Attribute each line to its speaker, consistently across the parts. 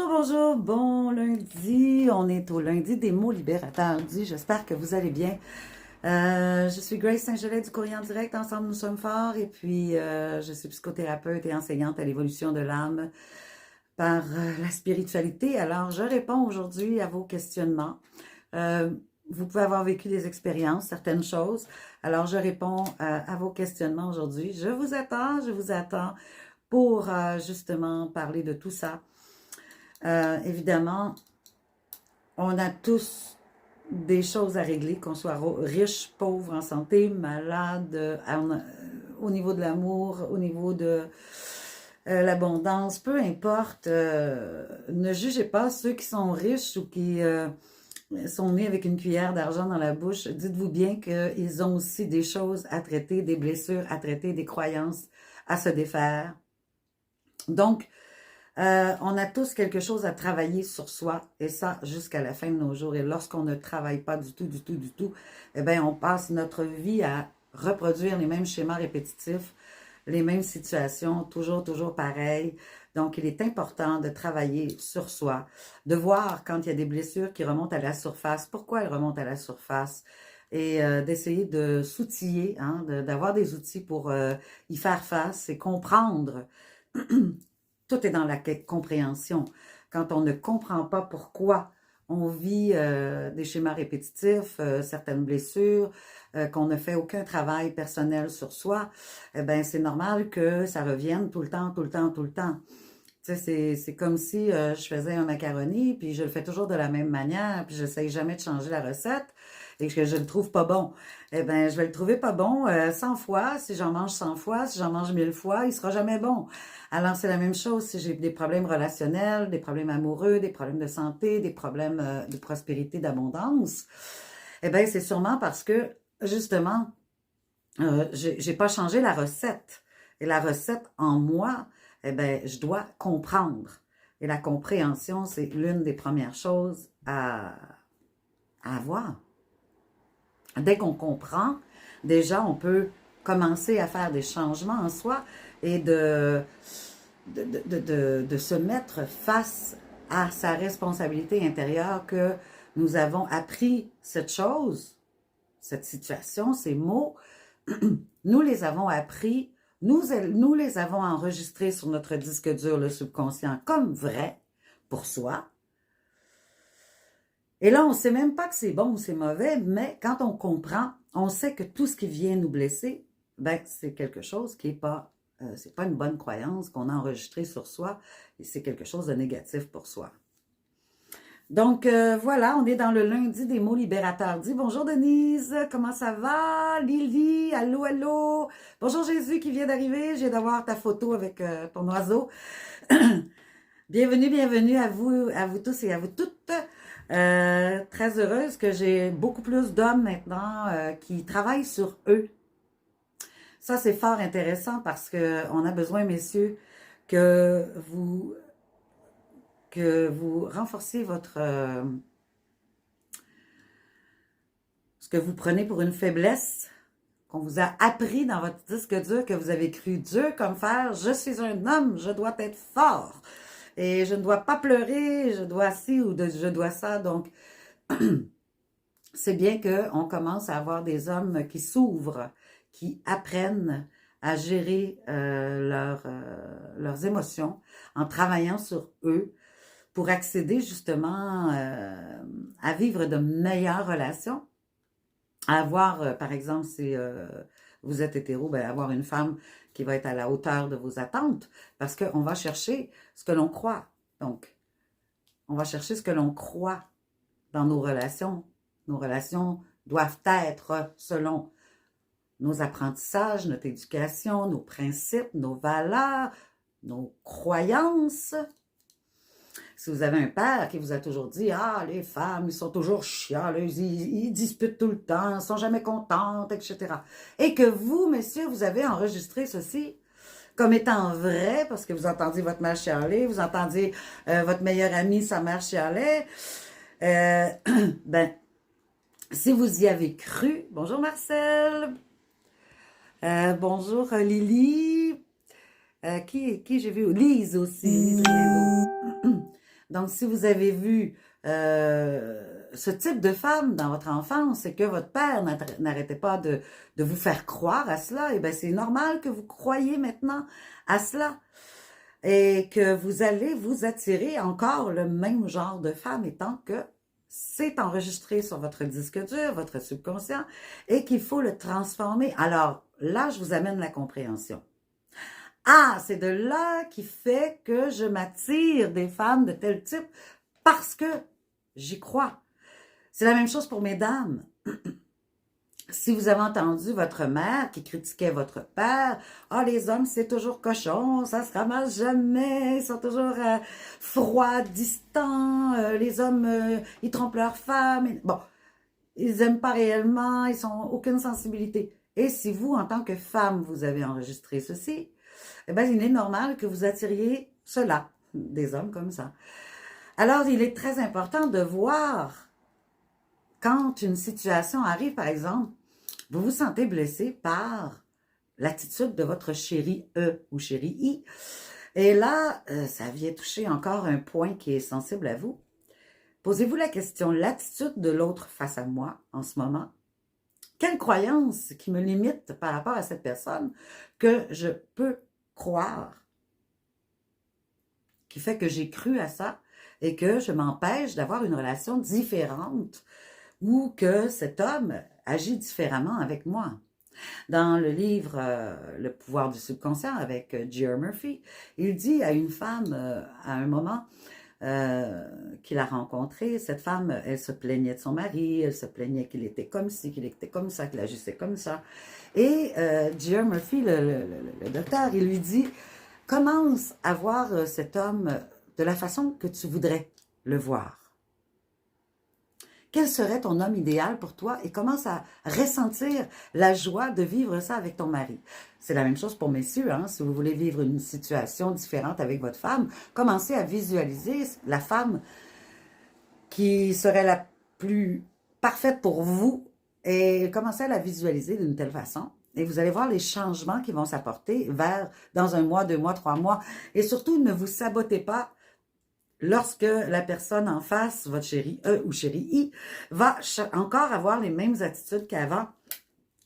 Speaker 1: Bonjour, bonjour, bon lundi. On est au lundi des mots libérateurs dit. J'espère que vous allez bien. Je suis Grace Saint-Gelais du Courrier en direct. Ensemble, nous sommes forts. Et puis, je suis psychothérapeute et enseignante à l'évolution de l'âme par la spiritualité. Alors, je réponds aujourd'hui à vos questionnements. Euh, Vous pouvez avoir vécu des expériences, certaines choses. Alors, je réponds à vos questionnements aujourd'hui. Je vous attends pour justement parler de tout ça. Évidemment, on a tous des choses à régler, qu'on soit riche, pauvre, en santé, malade, au niveau de l'amour, au niveau de l'abondance, peu importe. Ne jugez pas ceux qui sont riches ou qui sont nés avec une cuillère d'argent dans la bouche. Dites-vous bien qu'ils ont aussi des choses à traiter, des blessures à traiter, des croyances à se défaire. Donc, on a tous quelque chose à travailler sur soi, et ça jusqu'à la fin de nos jours. Et lorsqu'on ne travaille pas du tout, eh bien, on passe notre vie à reproduire les mêmes schémas répétitifs, les mêmes situations, toujours pareil. Donc, il est important de travailler sur soi, de voir quand il y a des blessures qui remontent à la surface, pourquoi elles remontent à la surface, et d'essayer de s'outiller, hein, d'avoir des outils pour y faire face et comprendre. Tout est dans la compréhension. Quand on ne comprend pas pourquoi on vit des schémas répétitifs, certaines blessures, qu'on ne fait aucun travail personnel sur soi, eh ben c'est normal que ça revienne tout le temps. Tu sais, c'est comme si je faisais un macaroni, puis je le fais toujours de la même manière, puis j'essaye jamais de changer la recette, et que je le trouve pas bon. Eh ben, je vais le trouver pas bon 100 fois. Si j'en mange 100 fois, si j'en mange 1000 fois, il sera jamais bon. Alors, c'est la même chose si j'ai des problèmes relationnels, des problèmes amoureux, des problèmes de santé, des problèmes de prospérité, d'abondance. Eh ben, c'est sûrement parce que, justement, j'ai pas changé la recette. Et la recette en moi, eh ben, je dois comprendre. Et la compréhension, c'est l'une des premières choses à avoir. Dès qu'on comprend, déjà, on peut commencer à faire des changements en soi et de se mettre face à sa responsabilité intérieure que nous avons appris cette chose, cette situation, ces mots, nous les avons appris, nous les avons enregistrés sur notre disque dur, le subconscient, comme vrai pour soi. Et là, on ne sait même pas que c'est bon ou c'est mauvais, mais quand on comprend, on sait que tout ce qui vient nous blesser, ben, c'est quelque chose qui n'est pas, c'est pas une bonne croyance qu'on a enregistrée sur soi, et c'est quelque chose de négatif pour soi. Donc, voilà, on est dans le lundi des mots libérateurs. Dis bonjour Denise, comment ça va? Lily, allô, allô. Bonjour Jésus qui vient d'arriver, je viens d'avoir ta photo avec ton oiseau. Bienvenue à vous tous et à vous toutes. Très heureuse que j'ai beaucoup plus d'hommes maintenant qui travaillent sur eux. Ça, c'est fort intéressant parce que on a besoin, messieurs, que vous renforciez ce que vous prenez pour une faiblesse, qu'on vous a appris dans votre disque dur, que vous avez cru dur comme fer. Je suis un homme, je dois être fort. Et je ne dois pas pleurer, je dois ci ou je dois ça. Donc, c'est bien qu'on commence à avoir des hommes qui s'ouvrent, qui apprennent à gérer leurs émotions en travaillant sur eux pour accéder justement à vivre de meilleures relations, à avoir, par exemple, si vous êtes hétéro, ben, avoir une femme qui va être à la hauteur de vos attentes, parce qu'on va chercher ce que l'on croit. Donc, on va chercher ce que l'on croit dans nos relations. Nos relations doivent être selon nos apprentissages, notre éducation, nos principes, nos valeurs, nos croyances. Si vous avez un père qui vous a toujours dit « Ah, les femmes, ils sont toujours chialeuses, ils disputent tout le temps, ils ne sont jamais contentes, etc. » Et que vous, messieurs, vous avez enregistré ceci comme étant vrai, parce que vous entendiez votre mère chialer, vous entendiez votre meilleure amie, sa mère chialer, ben, si vous y avez cru, bonjour Marcel, bonjour Lily, qui j'ai vu, Lise aussi, Lise Riendo. Donc, si vous avez vu ce type de femme dans votre enfance et que votre père n'arrêtait pas de vous faire croire à cela, eh bien, c'est normal que vous croyiez maintenant à cela et que vous allez vous attirer encore le même genre de femme étant que c'est enregistré sur votre disque dur, votre subconscient, et qu'il faut le transformer. Alors, là, je vous amène la compréhension. Ah, c'est de là qui fait que je m'attire des femmes de tel type parce que j'y crois. C'est la même chose pour mesdames. Si vous avez entendu votre mère qui critiquait votre père, « Ah, les hommes, c'est toujours cochon, ça se ramasse jamais, ils sont toujours froids, distants, les hommes, ils trompent leurs femmes. » Bon, ils n'aiment pas réellement, ils n'ont aucune sensibilité. Et si vous, en tant que femme, vous avez enregistré ceci, eh bien, il est normal que vous attiriez cela, des hommes comme ça. Alors, il est très important de voir quand une situation arrive, par exemple, vous vous sentez blessé par l'attitude de votre chéri E ou chéri I. Et là, ça vient toucher encore un point qui est sensible à vous. Posez-vous la question, l'attitude de l'autre face à moi en ce moment, quelle croyance qui me limite par rapport à cette personne que je peux croire, qui fait que j'ai cru à ça et que je m'empêche d'avoir une relation différente ou que cet homme agit différemment avec moi. Dans le livre Le pouvoir du subconscient avec J.R. Murphy, il dit à une femme à un moment qu'il a rencontré, cette femme, elle se plaignait de son mari, elle se plaignait qu'il était comme ci, qu'il était comme ça, qu'il agissait comme ça. Et J.R. Murphy, le docteur, il lui dit, commence à voir cet homme de la façon que tu voudrais le voir. Quel serait ton homme idéal pour toi et commence à ressentir la joie de vivre ça avec ton mari. C'est la même chose pour messieurs, hein? Si vous voulez vivre une situation différente avec votre femme, commencez à visualiser la femme qui serait la plus parfaite pour vous et commencez à la visualiser d'une telle façon. Et vous allez voir les changements qui vont s'apporter dans un mois, 2 mois, 3 mois. Et surtout, ne vous sabotez pas lorsque la personne en face, votre chéri E ou chéri I, va encore avoir les mêmes attitudes qu'avant.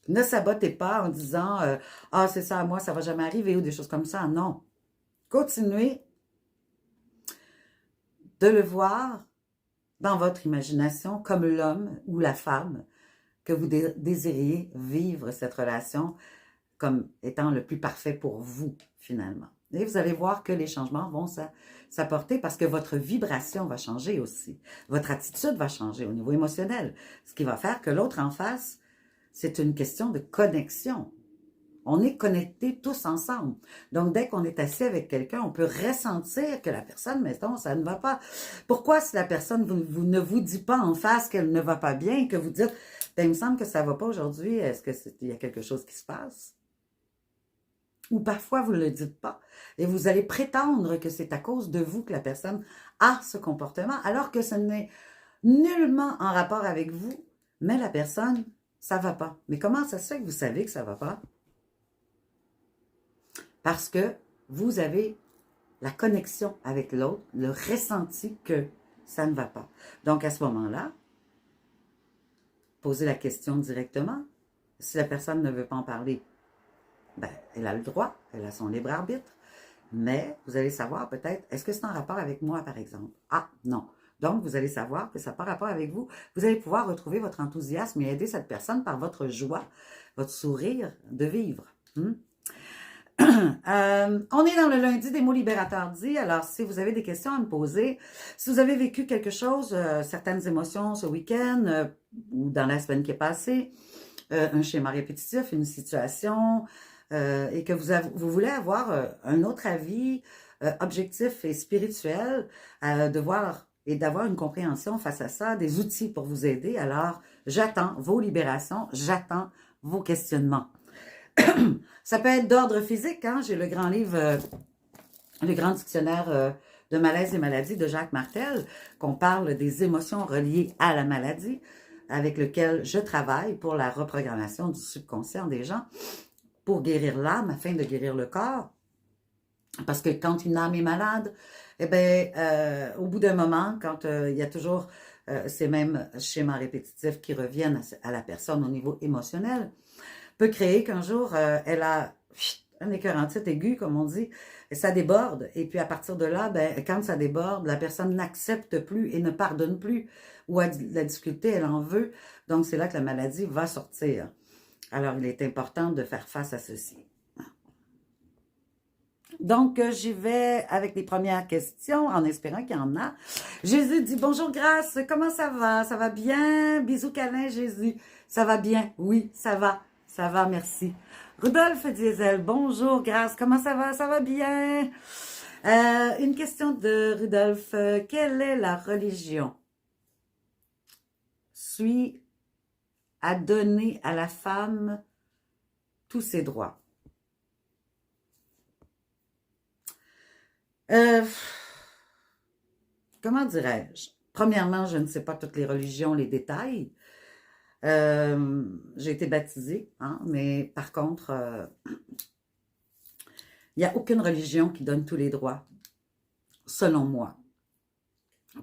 Speaker 1: Ne sabotez pas en disant « Ah, c'est ça à moi, ça va jamais arriver » ou des choses comme ça. Non. Continuez de le voir dans votre imagination comme l'homme ou la femme que vous désiriez vivre cette relation comme étant le plus parfait pour vous, finalement. Et vous allez voir que les changements vont s'apporter parce que votre vibration va changer aussi. Votre attitude va changer au niveau émotionnel. Ce qui va faire que l'autre en face, c'est une question de connexion. On est connectés tous ensemble. Donc, dès qu'on est assis avec quelqu'un, on peut ressentir que la personne, mettons, ça ne va pas. Pourquoi si la personne ne vous dit pas en face qu'elle ne va pas bien, que vous dites, ben, il me semble que ça ne va pas aujourd'hui, est-ce qu'il y a quelque chose qui se passe? Ou parfois, vous ne le dites pas. Et vous allez prétendre que c'est à cause de vous que la personne a ce comportement, alors que ce n'est nullement en rapport avec vous, mais la personne, ça ne va pas. Mais comment ça se fait que vous savez que ça ne va pas? Parce que vous avez la connexion avec l'autre, le ressenti que ça ne va pas. Donc, à ce moment-là, posez la question directement. Si la personne ne veut pas en parler, ben, elle a le droit, elle a son libre arbitre, mais vous allez savoir peut-être, est-ce que c'est en rapport avec moi, par exemple? Ah, non. Donc, vous allez savoir que ça n'a pas rapport avec vous. Vous allez pouvoir retrouver votre enthousiasme et aider cette personne par votre joie, votre sourire de vivre. On est dans le lundi des mots libérateurs dits. Alors, si vous avez des questions à me poser, si vous avez vécu quelque chose, certaines émotions ce week-end ou dans la semaine qui est passée, un schéma répétitif, une situation, et que vous voulez avoir un autre avis objectif et spirituel, de voir et d'avoir une compréhension face à ça, des outils pour vous aider. Alors, j'attends vos libérations, j'attends vos questionnements. Ça peut être d'ordre physique, hein? J'ai le grand livre, le grand dictionnaire de malaise et maladies de Jacques Martel, qu'on parle des émotions reliées à la maladie, avec lequel je travaille pour la reprogrammation du subconscient des gens, pour guérir l'âme afin de guérir le corps. Parce que quand une âme est malade, eh bien, au bout d'un moment, quand il y a toujours ces mêmes schémas répétitifs qui reviennent à la personne au niveau émotionnel, peut créer qu'un jour, elle a un écœurantite aigu, comme on dit, et ça déborde. Et puis à partir de là, ben, quand ça déborde, la personne n'accepte plus et ne pardonne plus. Ou a de la difficulté, elle en veut. Donc c'est là que la maladie va sortir. Alors il est important de faire face à ceci. Donc, j'y vais avec les premières questions en espérant qu'il y en a. Jésus dit, bonjour Grâce, comment ça va? Ça va bien? Bisous câlin Jésus. Ça va bien? Oui, ça va. Ça va, merci. Rudolph Diesel, bonjour Grâce, comment ça va? Ça va bien? Une question de Rudolph. Quelle est la religion? Suis à donner à la femme tous ses droits. Comment dirais-je? Premièrement, je ne sais pas toutes les religions, les détails. J'ai été baptisée, hein, mais par contre, il n'y a aucune religion qui donne tous les droits, selon moi.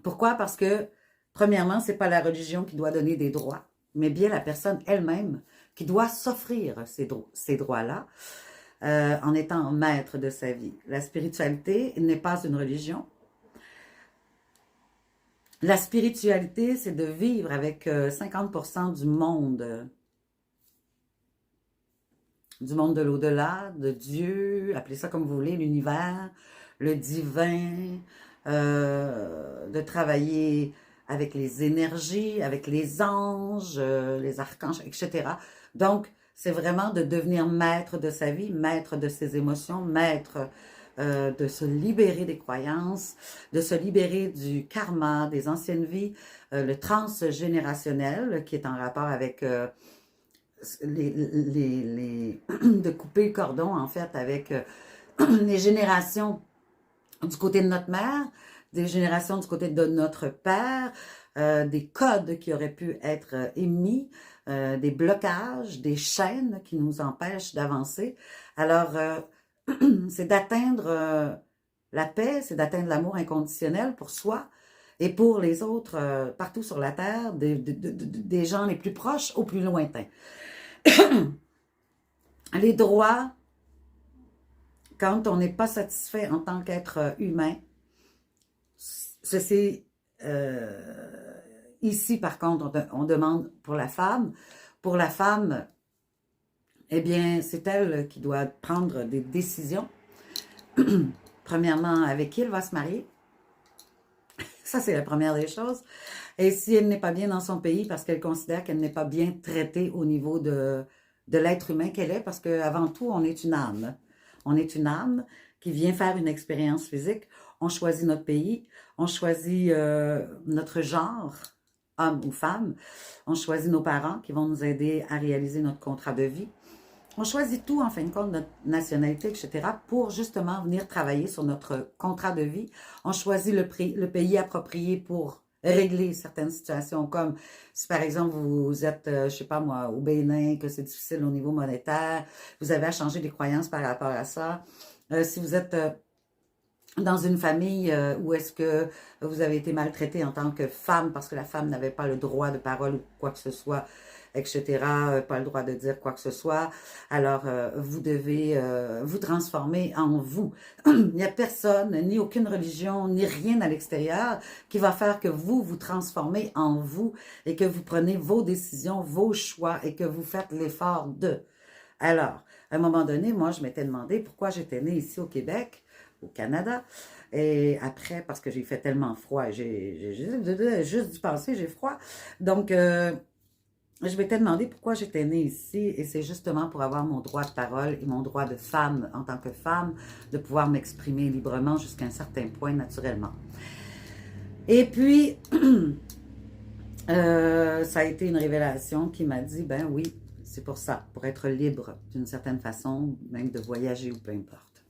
Speaker 1: Pourquoi? Parce que, premièrement, c'est pas la religion qui doit donner des droits, mais bien la personne elle-même qui doit s'offrir ces droits-là en étant maître de sa vie. La spiritualité n'est pas une religion. La spiritualité, c'est de vivre avec 50% du monde de l'au-delà, de Dieu, appelez ça comme vous voulez, l'univers, le divin, de travailler avec les énergies, avec les anges, les archanges, etc. Donc, c'est vraiment de devenir maître de sa vie, maître de ses émotions, maître de se libérer des croyances, de se libérer du karma, des anciennes vies, le transgénérationnel qui est en rapport avec de couper le cordon en fait avec les générations du côté de notre mère, des générations du côté de notre père, des codes qui auraient pu être émis, des blocages, des chaînes qui nous empêchent d'avancer. Alors, c'est d'atteindre la paix, c'est d'atteindre l'amour inconditionnel pour soi et pour les autres partout sur la terre, des gens les plus proches aux plus lointains. Les droits, quand on n'est pas satisfait en tant qu'être humain, ceci, ici par contre, on demande pour la femme. Pour la femme, eh bien, c'est elle qui doit prendre des décisions. Premièrement, avec qui elle va se marier. Ça, c'est la première des choses. Et si elle n'est pas bien dans son pays parce qu'elle considère qu'elle n'est pas bien traitée au niveau de l'être humain qu'elle est, parce qu'avant tout, on est une âme. On est une âme qui vient faire une expérience physique. On choisit notre pays, on choisit notre genre, homme ou femme. On choisit nos parents qui vont nous aider à réaliser notre contrat de vie. On choisit tout, en fin de compte, notre nationalité, etc., pour justement venir travailler sur notre contrat de vie. On choisit le pays approprié pour régler certaines situations, comme si par exemple vous êtes, je sais pas moi, au Bénin, que c'est difficile au niveau monétaire, vous avez à changer des croyances par rapport à ça. Si vous êtes dans une famille où est-ce que vous avez été maltraité en tant que femme, parce que la femme n'avait pas le droit de parole ou quoi que ce soit, etc., pas le droit de dire quoi que ce soit. Alors, vous devez vous transformer en vous. Il n'y a personne, ni aucune religion, ni rien à l'extérieur qui va faire que vous vous transformez en vous et que vous prenez vos décisions, vos choix et que vous faites l'effort de. Alors, à un moment donné, moi, je m'étais demandé pourquoi j'étais née ici au Québec, au Canada. Et après, parce que j'ai fait tellement froid, j'ai juste dû passer, j'ai froid. Donc, je m'étais demandé pourquoi j'étais née ici, et c'est justement pour avoir mon droit de parole et mon droit de femme en tant que femme, de pouvoir m'exprimer librement jusqu'à un certain point naturellement. Et puis, ça a été une révélation qui m'a dit, ben oui, c'est pour ça, pour être libre d'une certaine façon, même de voyager ou peu importe.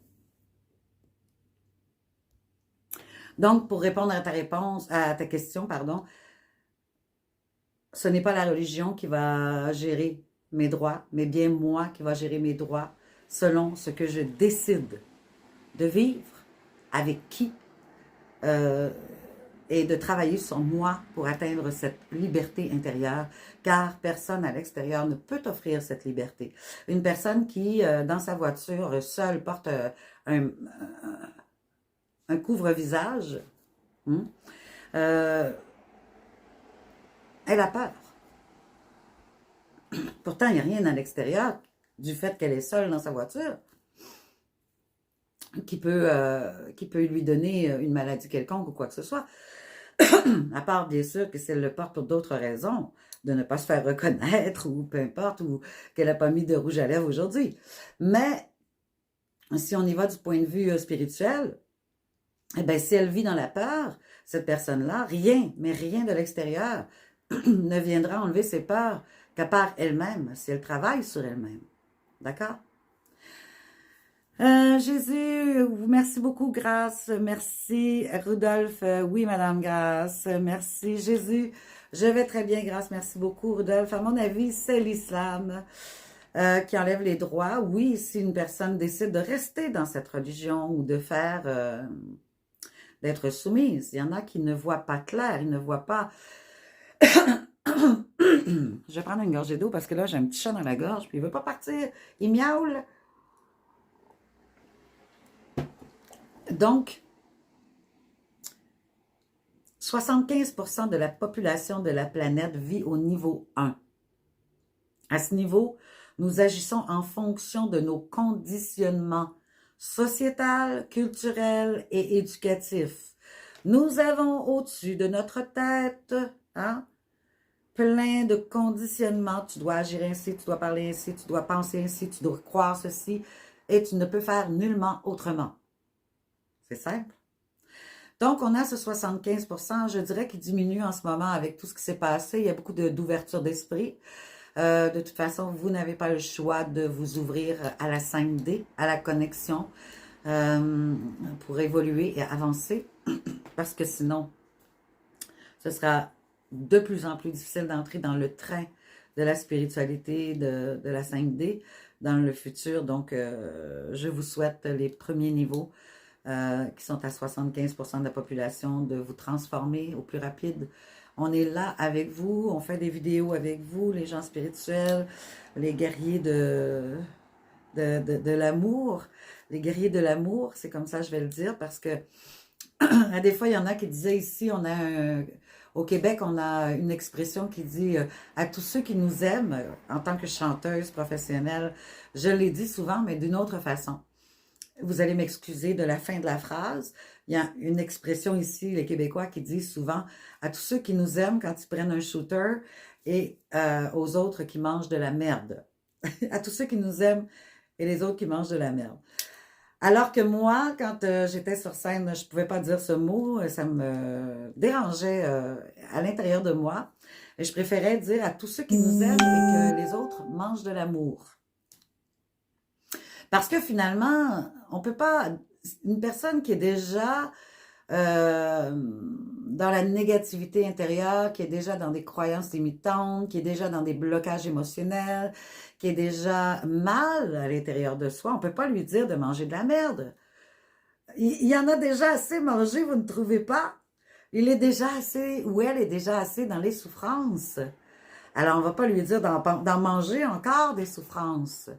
Speaker 1: Donc, pour répondre à ta question, pardon, ce n'est pas la religion qui va gérer mes droits, mais bien moi qui va gérer mes droits selon ce que je décide de vivre, avec qui, et de travailler sur moi pour atteindre cette liberté intérieure, car personne à l'extérieur ne peut offrir cette liberté. Une personne qui, dans sa voiture, seule, porte un couvre-visage, elle a peur. Pourtant, il n'y a rien à l'extérieur du fait qu'elle est seule dans sa voiture qui peut lui donner une maladie quelconque ou quoi que ce soit. À part, bien sûr, que si elle le porte pour d'autres raisons, de ne pas se faire reconnaître ou peu importe, ou qu'elle n'a pas mis de rouge à lèvres aujourd'hui. Mais, si on y va du point de vue spirituel, eh bien, si elle vit dans la peur, cette personne-là, rien, mais rien de l'extérieur ne viendra enlever ses peurs qu'à part elle-même, si elle travaille sur elle-même. D'accord? Jésus, merci beaucoup, Grâce. Merci, Rudolph. Oui, Madame Grâce. Merci, Jésus. Je vais très bien, Grâce. Merci beaucoup, Rudolph. À mon avis, c'est l'islam qui enlève les droits. Oui, si une personne décide de rester dans cette religion ou de faire, d'être soumise. Il y en a qui ne voient pas clair, ils ne voient pas. Je vais prendre une gorgée d'eau parce que là, j'ai un petit chat dans la gorge, puis il ne veut pas partir. Il miaule. Donc, 75% de la population de la planète vit au niveau 1. À ce niveau, nous agissons en fonction de nos conditionnements sociétal, culturel et éducatifs. Nous avons au-dessus de notre tête, plein de conditionnements. Tu dois agir ainsi, tu dois parler ainsi, tu dois penser ainsi, tu dois croire ceci, et tu ne peux faire nullement autrement. C'est simple. Donc, on a ce 75%, je dirais, qui diminue en ce moment avec tout ce qui s'est passé. Il y a beaucoup d'ouverture d'esprit. De toute façon, vous n'avez pas le choix de vous ouvrir à la 5D, à la connexion, pour évoluer et avancer. Parce que sinon, ce sera de plus en plus difficile d'entrer dans le train de la spiritualité, de la 5D dans le futur. Donc, je vous souhaite les premiers niveaux qui sont à 75% de la population, de vous transformer au plus rapide. On est là avec vous, on fait des vidéos avec vous, les gens spirituels, les guerriers de l'amour. Les guerriers de l'amour, c'est comme ça je vais le dire, parce que des fois, il y en a qui disaient ici, au Québec, on a une expression qui dit à tous ceux qui nous aiment, en tant que chanteuse professionnelle, je l'ai dit souvent, mais d'une autre façon. Vous allez m'excuser de la fin de la phrase. Il y a une expression ici, les Québécois, qui disent souvent à tous ceux qui nous aiment quand ils prennent un shooter et aux autres qui mangent de la merde. À tous ceux qui nous aiment et les autres qui mangent de la merde. Alors que moi, quand j'étais sur scène, je ne pouvais pas dire ce mot, ça me dérangeait à l'intérieur de moi. Et je préférais dire à tous ceux qui nous aiment et que les autres mangent de l'amour. Parce que finalement, on peut pas... Une personne qui est déjà dans la négativité intérieure, qui est déjà dans des croyances limitantes, qui est déjà dans des blocages émotionnels, qui est déjà mal à l'intérieur de soi, on ne peut pas lui dire de manger de la merde. Il y en a déjà assez mangé, vous ne trouvez pas? Il est déjà assez, ou elle est déjà assez dans les souffrances. Alors, on ne va pas lui dire d'en manger encore des souffrances.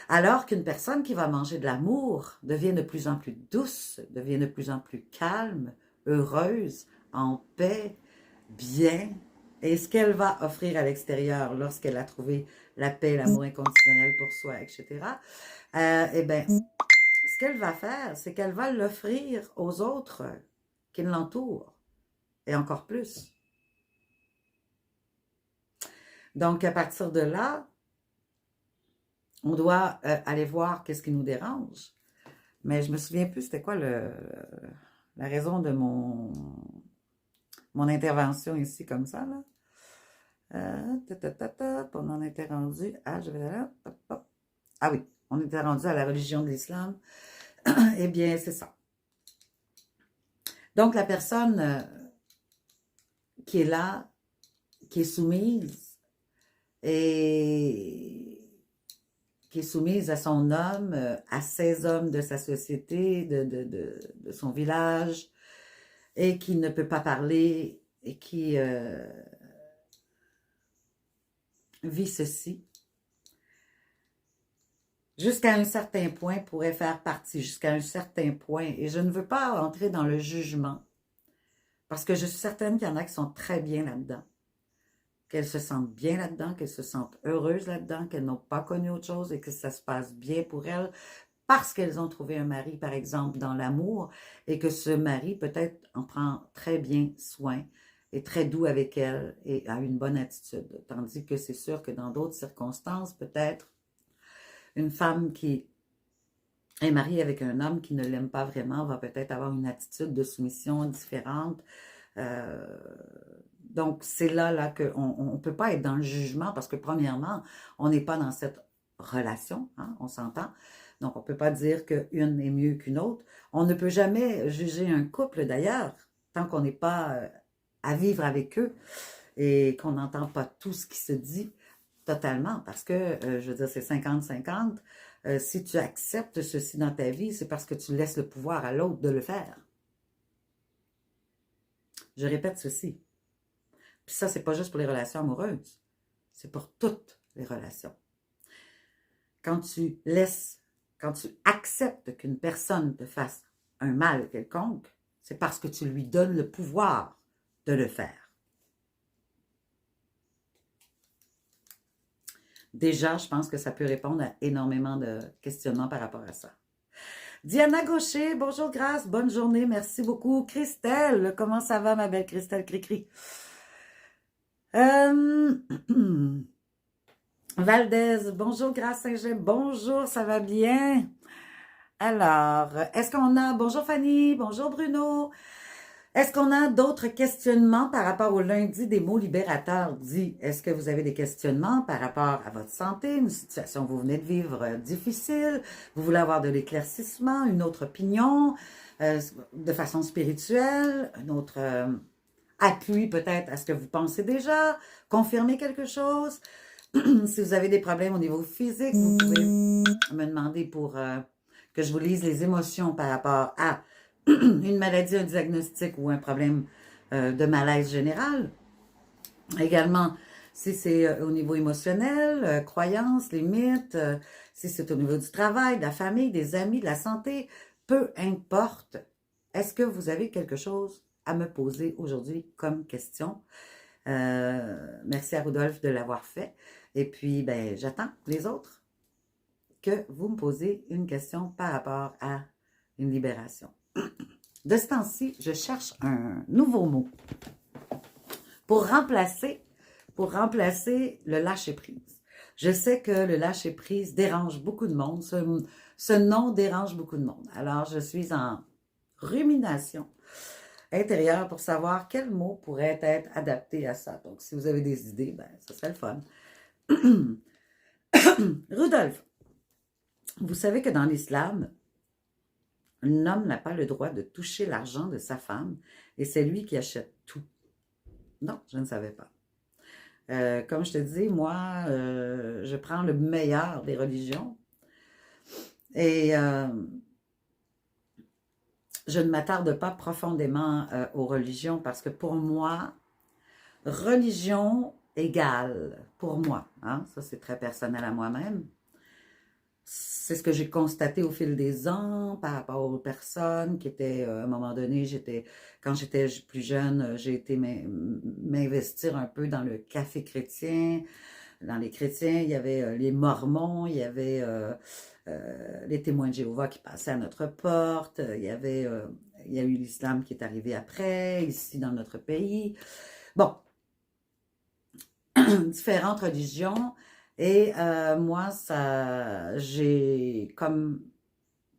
Speaker 1: Alors qu'une personne qui va manger de l'amour devient de plus en plus douce, devient de plus en plus calme, heureuse, en paix, bien. Et ce qu'elle va offrir à l'extérieur lorsqu'elle a trouvé la paix, l'amour inconditionnel pour soi, etc., eh bien, ce qu'elle va faire, c'est qu'elle va l'offrir aux autres qui l'entourent, et encore plus. Donc, à partir de là, on doit aller voir qu'est-ce qui nous dérange. Mais je me souviens plus c'était quoi la raison de mon intervention ici comme ça, là. On en était rendu à... Ah oui, on était rendu à la religion de l'islam. Eh bien, c'est ça. Donc, la personne qui est là, qui est soumise, et qui est soumise à son homme, à ses hommes de sa société, de son village, et qui ne peut pas parler et qui vit ceci, jusqu'à un certain point pourrait faire partie, jusqu'à un certain point. Et je ne veux pas entrer dans le jugement, parce que je suis certaine qu'il y en a qui sont très bien là-dedans, qu'elles se sentent bien là-dedans, qu'elles se sentent heureuses là-dedans, qu'elles n'ont pas connu autre chose et que ça se passe bien pour elles, parce qu'elles ont trouvé un mari, par exemple, dans l'amour, et que ce mari peut-être en prend très bien soin, est très doux avec elle et a une bonne attitude. Tandis que c'est sûr que dans d'autres circonstances, peut-être, une femme qui est mariée avec un homme qui ne l'aime pas vraiment va peut-être avoir une attitude de soumission différente. Euh, donc, c'est là qu'on ne peut pas être dans le jugement parce que, premièrement, on n'est pas dans cette relation, hein, on s'entend. Donc, on ne peut pas dire qu'une est mieux qu'une autre. On ne peut jamais juger un couple, d'ailleurs, tant qu'on n'est pas à vivre avec eux et qu'on n'entend pas tout ce qui se dit totalement, parce que, je veux dire, c'est 50-50. Si tu acceptes ceci dans ta vie, c'est parce que tu laisses le pouvoir à l'autre de le faire. Je répète ceci. Puis ça, c'est pas juste pour les relations amoureuses. C'est pour toutes les relations. Quand tu acceptes qu'une personne te fasse un mal quelconque, c'est parce que tu lui donnes le pouvoir de le faire. Déjà, je pense que ça peut répondre à énormément de questionnements par rapport à ça. Diana Gaucher, bonjour Grâce, bonne journée, merci beaucoup. Christelle, comment ça va ma belle Christelle Cricri? Valdez, bonjour Grâce Saint-Jean, bonjour, ça va bien? Alors, est-ce qu'on a, bonjour Fanny, bonjour Bruno, est-ce qu'on a d'autres questionnements par rapport au lundi des mots libérateurs dit? Est-ce que vous avez des questionnements par rapport à votre santé, une situation que vous venez de vivre difficile, vous voulez avoir de l'éclaircissement, une autre opinion, de façon spirituelle, un autre appui peut-être à ce que vous pensez déjà, confirmer quelque chose? Si vous avez des problèmes au niveau physique, vous pouvez me demander pour que je vous lise les émotions par rapport à une maladie, un diagnostic ou un problème de malaise général. Également, si c'est au niveau émotionnel, croyances, limites, si c'est au niveau du travail, de la famille, des amis, de la santé, peu importe. Est-ce que vous avez quelque chose à me poser aujourd'hui comme question? Merci à Rodolphe de l'avoir fait. Et puis, ben, j'attends les autres que vous me posez une question par rapport à une libération. De ce temps-ci, je cherche un nouveau mot pour remplacer le lâcher-prise. Je sais que le lâcher-prise dérange beaucoup de monde. Ce nom dérange beaucoup de monde. Alors, je suis en rumination intérieure pour savoir quel mot pourrait être adapté à ça. Donc, si vous avez des idées, ben, ça serait le fun. Rudolph, vous savez que dans l'islam, un homme n'a pas le droit de toucher l'argent de sa femme et c'est lui qui achète tout. Non, je ne savais pas. Comme je te dis, moi, je prends le meilleur des religions et je ne m'attarde pas profondément aux religions parce que pour moi, religion égale, pour moi, hein, ça c'est très personnel à moi-même, c'est ce que j'ai constaté au fil des ans par rapport aux personnes qui étaient, à un moment donné, quand j'étais plus jeune, j'ai été m'investir un peu dans le café chrétien. Dans les chrétiens, il y avait les mormons, il y avait les témoins de Jéhovah qui passaient à notre porte, il y a eu l'islam qui est arrivé après, ici dans notre pays. Bon, différentes religions. Et moi,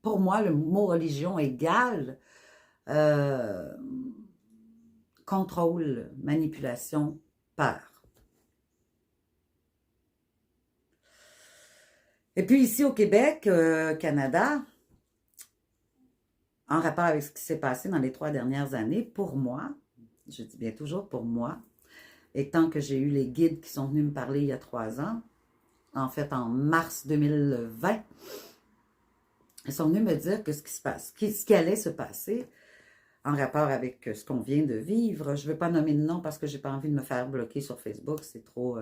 Speaker 1: pour moi, le mot religion égale contrôle, manipulation, peur. Et puis ici au Québec, Canada, en rapport avec ce qui s'est passé dans les 3 dernières années, pour moi, je dis bien toujours pour moi, et tant que j'ai eu les guides qui sont venus me parler il y a 3 ans, en fait en mars 2020, ils sont venus me dire que ce qui allait se passer en rapport avec ce qu'on vient de vivre. Je ne veux pas nommer de nom parce que j'ai pas envie de me faire bloquer sur Facebook, c'est trop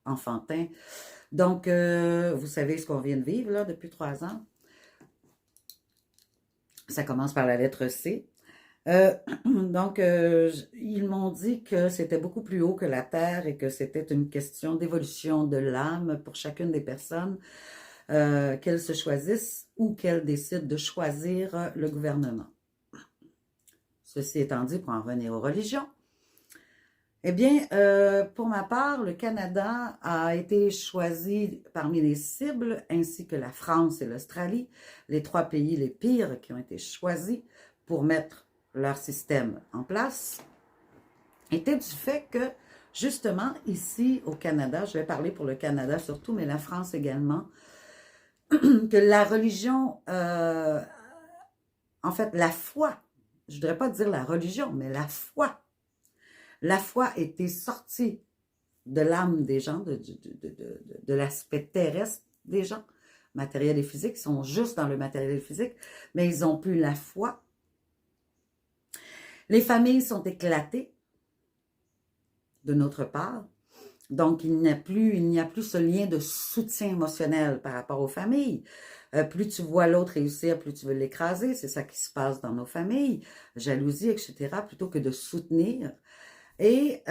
Speaker 1: enfantin. Donc, vous savez ce qu'on vient de vivre là depuis 3 ans. Ça commence par la lettre C. Donc, ils m'ont dit que c'était beaucoup plus haut que la Terre et que c'était une question d'évolution de l'âme pour chacune des personnes, qu'elles se choisissent ou qu'elles décident de choisir le gouvernement. Ceci étant dit, pour en revenir aux religions, eh bien, pour ma part, le Canada a été choisi parmi les cibles, ainsi que la France et l'Australie, les 3 pays les pires qui ont été choisis pour mettre leur système en place, était du fait que, justement, ici au Canada, je vais parler pour le Canada surtout, mais la France également, que la religion, en fait, la foi, je ne voudrais pas dire la religion, mais la foi était sortie de l'âme des gens, de l'aspect terrestre des gens, matériel et physique, ils sont juste dans le matériel et physique, mais ils ont plus la foi. Les familles sont éclatées, de notre part, donc il n'y a plus ce lien de soutien émotionnel par rapport aux familles. Plus tu vois l'autre réussir, plus tu veux l'écraser, c'est ça qui se passe dans nos familles, jalousie, etc., plutôt que de soutenir. Et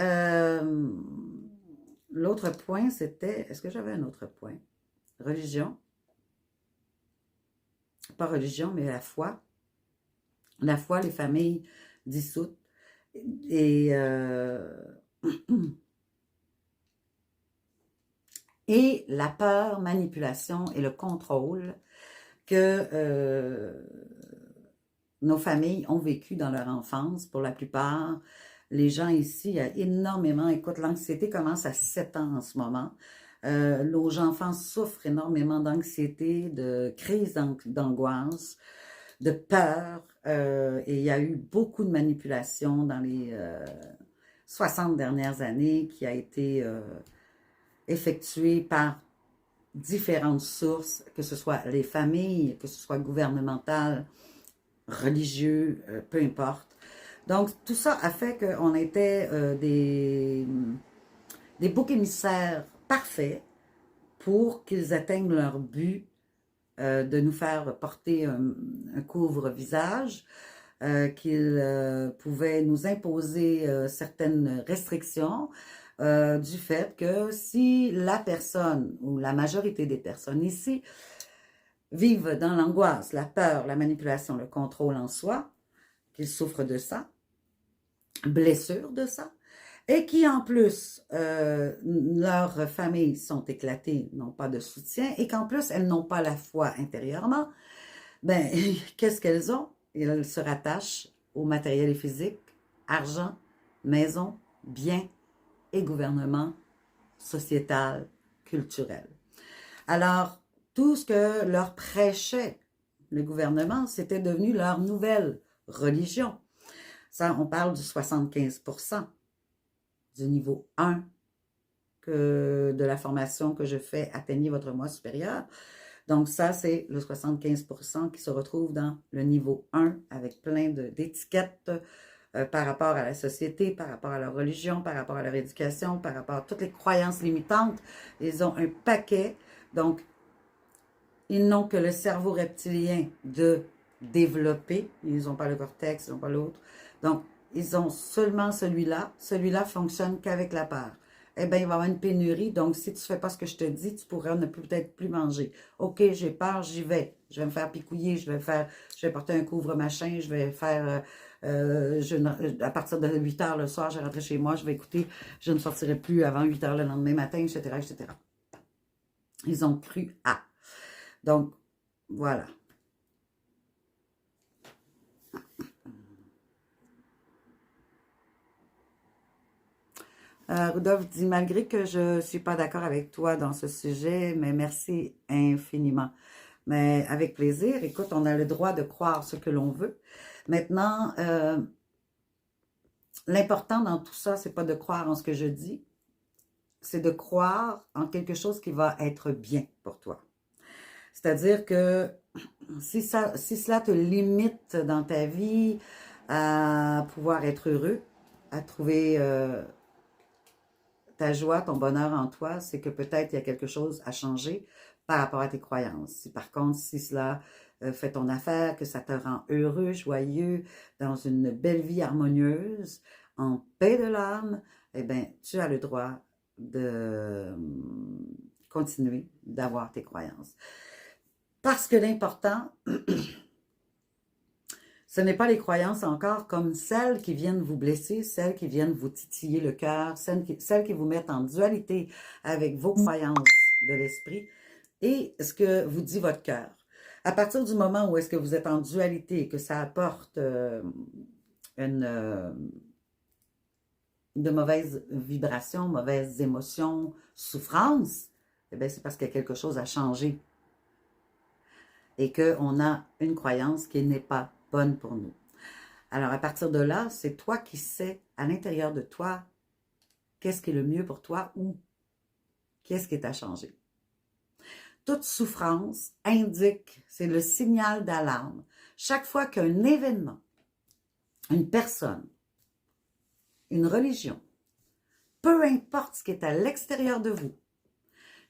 Speaker 1: l'autre point, c'était, est-ce que j'avais un autre point? Religion. Pas religion, mais la foi. La foi, les familles dissoutes. Et, et la peur, manipulation et le contrôle que nos familles ont vécu dans leur enfance, pour la plupart. Les gens ici, il y a énormément, écoute, l'anxiété commence à 7 ans en ce moment. Nos enfants souffrent énormément d'anxiété, de crises d'angoisse, de peur. Et il y a eu beaucoup de manipulation dans les 60 dernières années qui a été effectuée par différentes sources, que ce soit les familles, que ce soit gouvernemental, religieux, peu importe. Donc, tout ça a fait qu'on était des boucs émissaires parfaits pour qu'ils atteignent leur but de nous faire porter un couvre-visage, qu'ils pouvaient nous imposer certaines restrictions du fait que si la personne ou la majorité des personnes ici vivent dans l'angoisse, la peur, la manipulation, le contrôle en soi, qu'ils souffrent de ça, blessure de ça, et qui en plus, leurs familles sont éclatées, n'ont pas de soutien, et qu'en plus, elles n'ont pas la foi intérieurement, ben, qu'est-ce qu'elles ont? Elles se rattachent au matériel et physique, argent, maison, biens et gouvernement sociétal, culturel. Alors, tout ce que leur prêchait le gouvernement, c'était devenu leur nouvelle religion. Ça, on parle du 75% du niveau 1 de la formation que je fais, atteignez votre moi supérieur. Donc ça, c'est le 75% qui se retrouve dans le niveau 1 avec plein d'étiquettes par rapport à la société, par rapport à leur religion, par rapport à leur éducation, par rapport à toutes les croyances limitantes. Ils ont un paquet. Donc, ils n'ont que le cerveau reptilien de développer. Ils n'ont pas le cortex, ils n'ont pas l'autre. Donc, ils ont seulement celui-là. Celui-là fonctionne qu'avec la peur. Eh bien, il va y avoir une pénurie. Donc, si tu ne fais pas ce que je te dis, tu pourras ne peut-être plus manger. OK, j'ai peur, j'y vais. Je vais me faire picouiller, je vais porter un couvre-machin, je vais faire... à partir de 8 heures le soir, je rentre chez moi, je vais écouter, je ne sortirai plus avant 8 heures le lendemain matin, etc., etc. Ils ont cru à. Donc, voilà. Rudolph dit, malgré que je ne suis pas d'accord avec toi dans ce sujet, mais merci infiniment. Mais avec plaisir, écoute, on a le droit de croire ce que l'on veut. Maintenant, l'important dans tout ça, c'est pas de croire en ce que je dis, c'est de croire en quelque chose qui va être bien pour toi. C'est-à-dire que si cela te limite dans ta vie, à pouvoir être heureux, à trouver ta joie, ton bonheur en toi, c'est que peut-être il y a quelque chose à changer par rapport à tes croyances. Si par contre, si cela fait ton affaire, que ça te rend heureux, joyeux, dans une belle vie harmonieuse, en paix de l'âme, eh bien, tu as le droit de continuer d'avoir tes croyances. Parce que l'important, ce n'est pas les croyances encore comme celles qui viennent vous blesser, celles qui viennent vous titiller le cœur, celles qui vous mettent en dualité avec vos croyances de l'esprit et ce que vous dit votre cœur. À partir du moment où est-ce que vous êtes en dualité et que ça apporte de mauvaises vibrations, mauvaises émotions, souffrances, eh bien, c'est parce qu'il y a quelque chose à changer et qu'on a une croyance qui n'est pas bonne pour nous. Alors, à partir de là, c'est toi qui sais, à l'intérieur de toi, qu'est-ce qui est le mieux pour toi ou qu'est-ce qui est à changer. Toute souffrance indique, c'est le signal d'alarme. Chaque fois qu'un événement, une personne, une religion, peu importe ce qui est à l'extérieur de vous,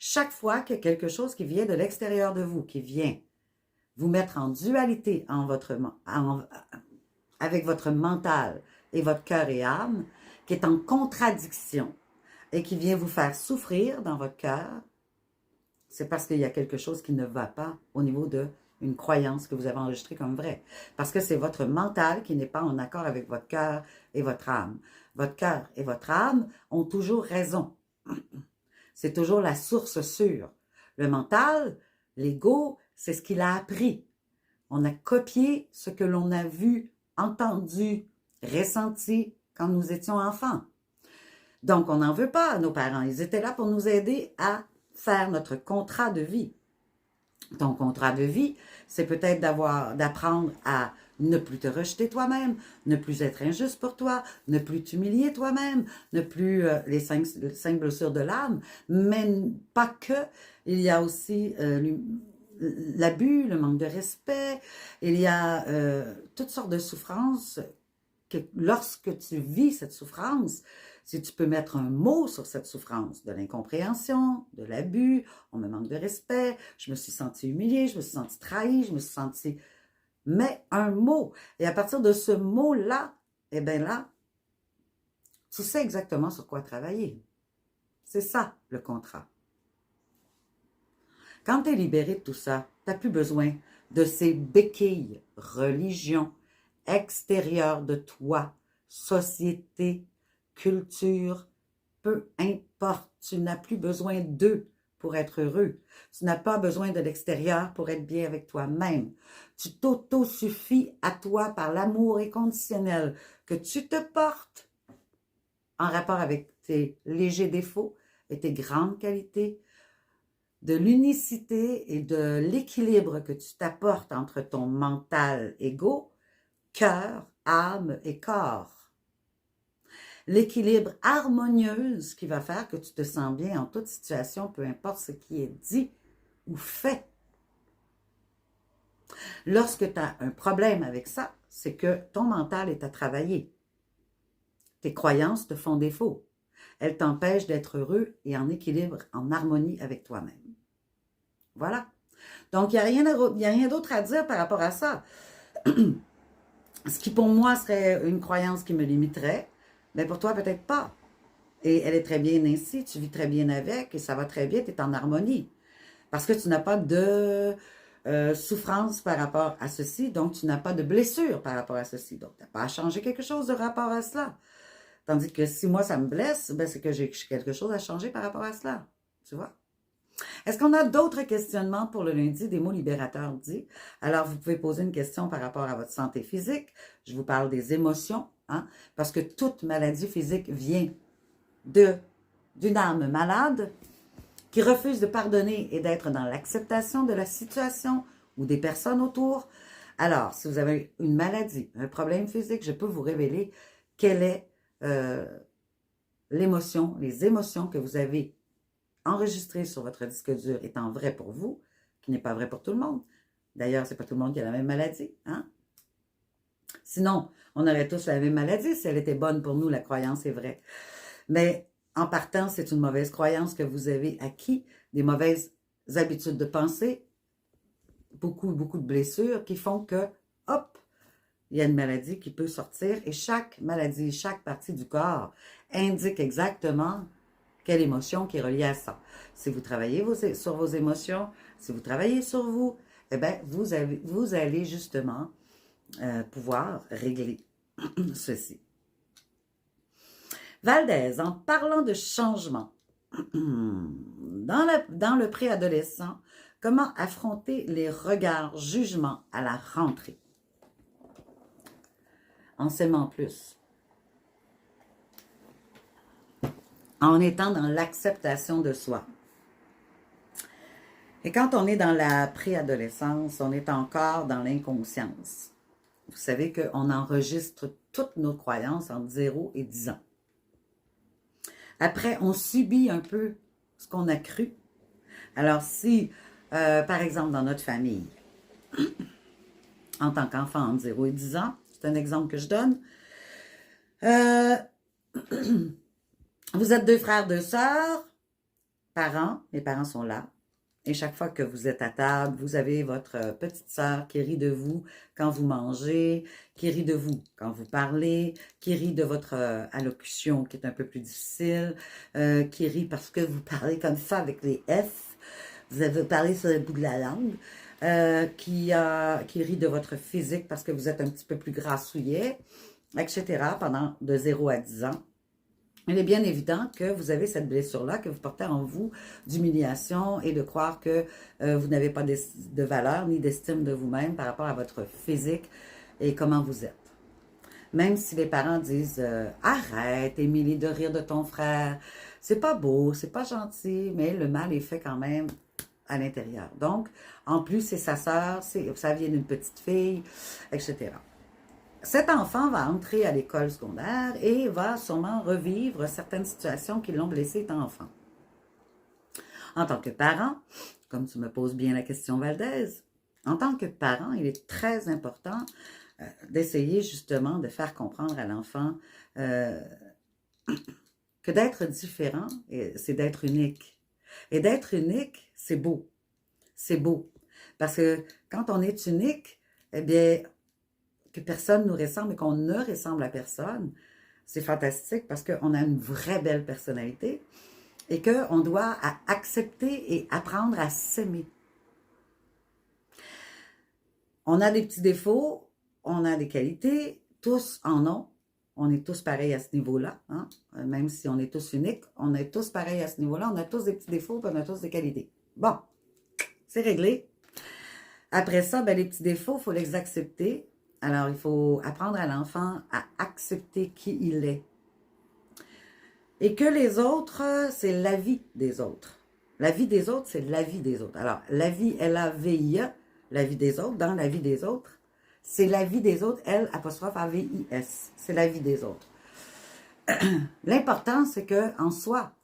Speaker 1: chaque fois qu'il y a quelque chose qui vient de l'extérieur de vous, qui vient vous mettre en dualité avec votre mental et votre cœur et âme, qui est en contradiction et qui vient vous faire souffrir dans votre cœur, c'est parce qu'il y a quelque chose qui ne va pas au niveau d'une croyance que vous avez enregistrée comme vraie. Parce que c'est votre mental qui n'est pas en accord avec votre cœur et votre âme. Votre cœur et votre âme ont toujours raison. C'est toujours la source sûre. Le mental, l'ego, c'est ce qu'il a appris. On a copié ce que l'on a vu, entendu, ressenti quand nous étions enfants. Donc, on n'en veut pas à nos parents. Ils étaient là pour nous aider à faire notre contrat de vie. Ton contrat de vie, c'est peut-être d'apprendre à ne plus te rejeter toi-même, ne plus être injuste pour toi, ne plus t'humilier toi-même, ne plus les cinq blessures de l'âme, mais pas que. Il y a aussi l'abus, le manque de respect, il y a toutes sortes de souffrances que lorsque tu vis cette souffrance, si tu peux mettre un mot sur cette souffrance, de l'incompréhension, de l'abus, on me manque de respect, je me suis sentie humiliée, je me suis sentie trahie, je me suis sentie... Mais un mot. Et à partir de ce mot-là, eh bien là, tu sais exactement sur quoi travailler. C'est ça, le contrat. Quand tu es libéré de tout ça, tu n'as plus besoin de ces béquilles, religion, extérieures de toi, société, culture, peu importe, tu n'as plus besoin d'eux pour être heureux. Tu n'as pas besoin de l'extérieur pour être bien avec toi-même. Tu t'auto-suffis à toi par l'amour inconditionnel que tu te portes en rapport avec tes légers défauts et tes grandes qualités, de l'unicité et de l'équilibre que tu t'apportes entre ton mental ego, cœur, âme et corps. L'équilibre harmonieuse qui va faire que tu te sens bien en toute situation, peu importe ce qui est dit ou fait. Lorsque tu as un problème avec ça, c'est que ton mental est à travailler. Tes croyances te font défaut. Elles t'empêchent d'être heureux et en équilibre, en harmonie avec toi-même. Voilà. Donc, il n'y a rien d'autre à dire par rapport à ça. Ce qui, pour moi, serait une croyance qui me limiterait, mais pour toi, peut-être pas. Et elle est très bien ainsi, tu vis très bien avec, et ça va très bien, tu es en harmonie. Parce que tu n'as pas de souffrance par rapport à ceci, donc tu n'as pas de blessure par rapport à ceci. Donc, tu n'as pas à changer quelque chose de rapport à cela. Tandis que si moi, ça me blesse, ben, c'est que j'ai quelque chose à changer par rapport à cela. Tu vois? Est-ce qu'on a d'autres questionnements pour le lundi des mots libérateurs dits? Alors, vous pouvez poser une question par rapport à votre santé physique. Je vous parle des émotions, hein, parce que toute maladie physique vient d'une âme malade qui refuse de pardonner et d'être dans l'acceptation de la situation ou des personnes autour. Alors, si vous avez une maladie, un problème physique, je peux vous révéler quelle est l'émotion, les émotions que vous avez enregistré sur votre disque dur étant vrai pour vous, qui n'est pas vrai pour tout le monde. D'ailleurs, c'est pas tout le monde qui a la même maladie, hein? Sinon, on aurait tous la même maladie si elle était bonne pour nous, la croyance est vraie. Mais en partant, c'est une mauvaise croyance que vous avez acquis, des mauvaises habitudes de pensée, beaucoup de blessures qui font que, hop, il y a une maladie qui peut sortir et chaque maladie, chaque partie du corps indique exactement quelle émotion qui est reliée à ça. Si vous travaillez sur vos émotions, si vous travaillez sur vous, eh bien, vous allez justement pouvoir régler ceci. Valdez, en parlant de changement, dans le préadolescent, comment affronter les regards, jugements à la rentrée? En s'aimant plus. En étant dans l'acceptation de soi. Et quand on est dans la préadolescence, on est encore dans l'inconscience. Vous savez qu'on enregistre toutes nos croyances entre 0 et 10 ans. Après, on subit un peu ce qu'on a cru. Alors si, par exemple, dans notre famille, en tant qu'enfant entre 0 et 10 ans, c'est un exemple que je donne, vous êtes 2 frères, 2 sœurs, parents, les parents sont là, et chaque fois que vous êtes à table, vous avez votre petite sœur qui rit de vous quand vous mangez, qui rit de vous quand vous parlez, qui rit de votre allocution qui est un peu plus difficile, qui rit parce que vous parlez comme ça avec les F, vous avez parlé sur le bout de la langue, qui rit de votre physique parce que vous êtes un petit peu plus grassouillet, etc. pendant de 0 à 10 ans. Il est bien évident que vous avez cette blessure-là, que vous portez en vous d'humiliation et de croire que vous n'avez pas de valeur ni d'estime de vous-même par rapport à votre physique et comment vous êtes. Même si les parents disent « Arrête, Émilie, de rire de ton frère. C'est pas beau, c'est pas gentil, mais le mal est fait quand même à l'intérieur. » Donc, en plus, c'est sa sœur, ça vient d'une petite fille, etc. Cet enfant va entrer à l'école secondaire et va sûrement revivre certaines situations qui l'ont blessé étant enfant. En tant que parent, comme tu me poses bien la question Valdez, en tant que parent, il est très important d'essayer justement de faire comprendre à l'enfant que d'être différent, c'est d'être unique. Et d'être unique, c'est beau. C'est beau. Parce que quand on est unique, eh bien, que personne nous ressemble et qu'on ne ressemble à personne, c'est fantastique parce qu'on a une vraie belle personnalité et qu'on doit accepter et apprendre à s'aimer. On a des petits défauts, on a des qualités, tous en ont. On est tous pareils à ce niveau-là, hein? Même si on est tous uniques, on est tous pareils à ce niveau-là. On a tous des petits défauts, puis on a tous des qualités. Bon, c'est réglé. Après ça, ben, les petits défauts, il faut les accepter. Alors, il faut apprendre à l'enfant à accepter qui il est. Et que les autres, c'est la vie des autres. La vie des autres, c'est la vie des autres. Alors, la vie, L-A-V-I-E, la vie des autres, dans la vie des autres, c'est la vie des autres, L-A-V-I-S. C'est la vie des autres. L'important, c'est qu'en soi,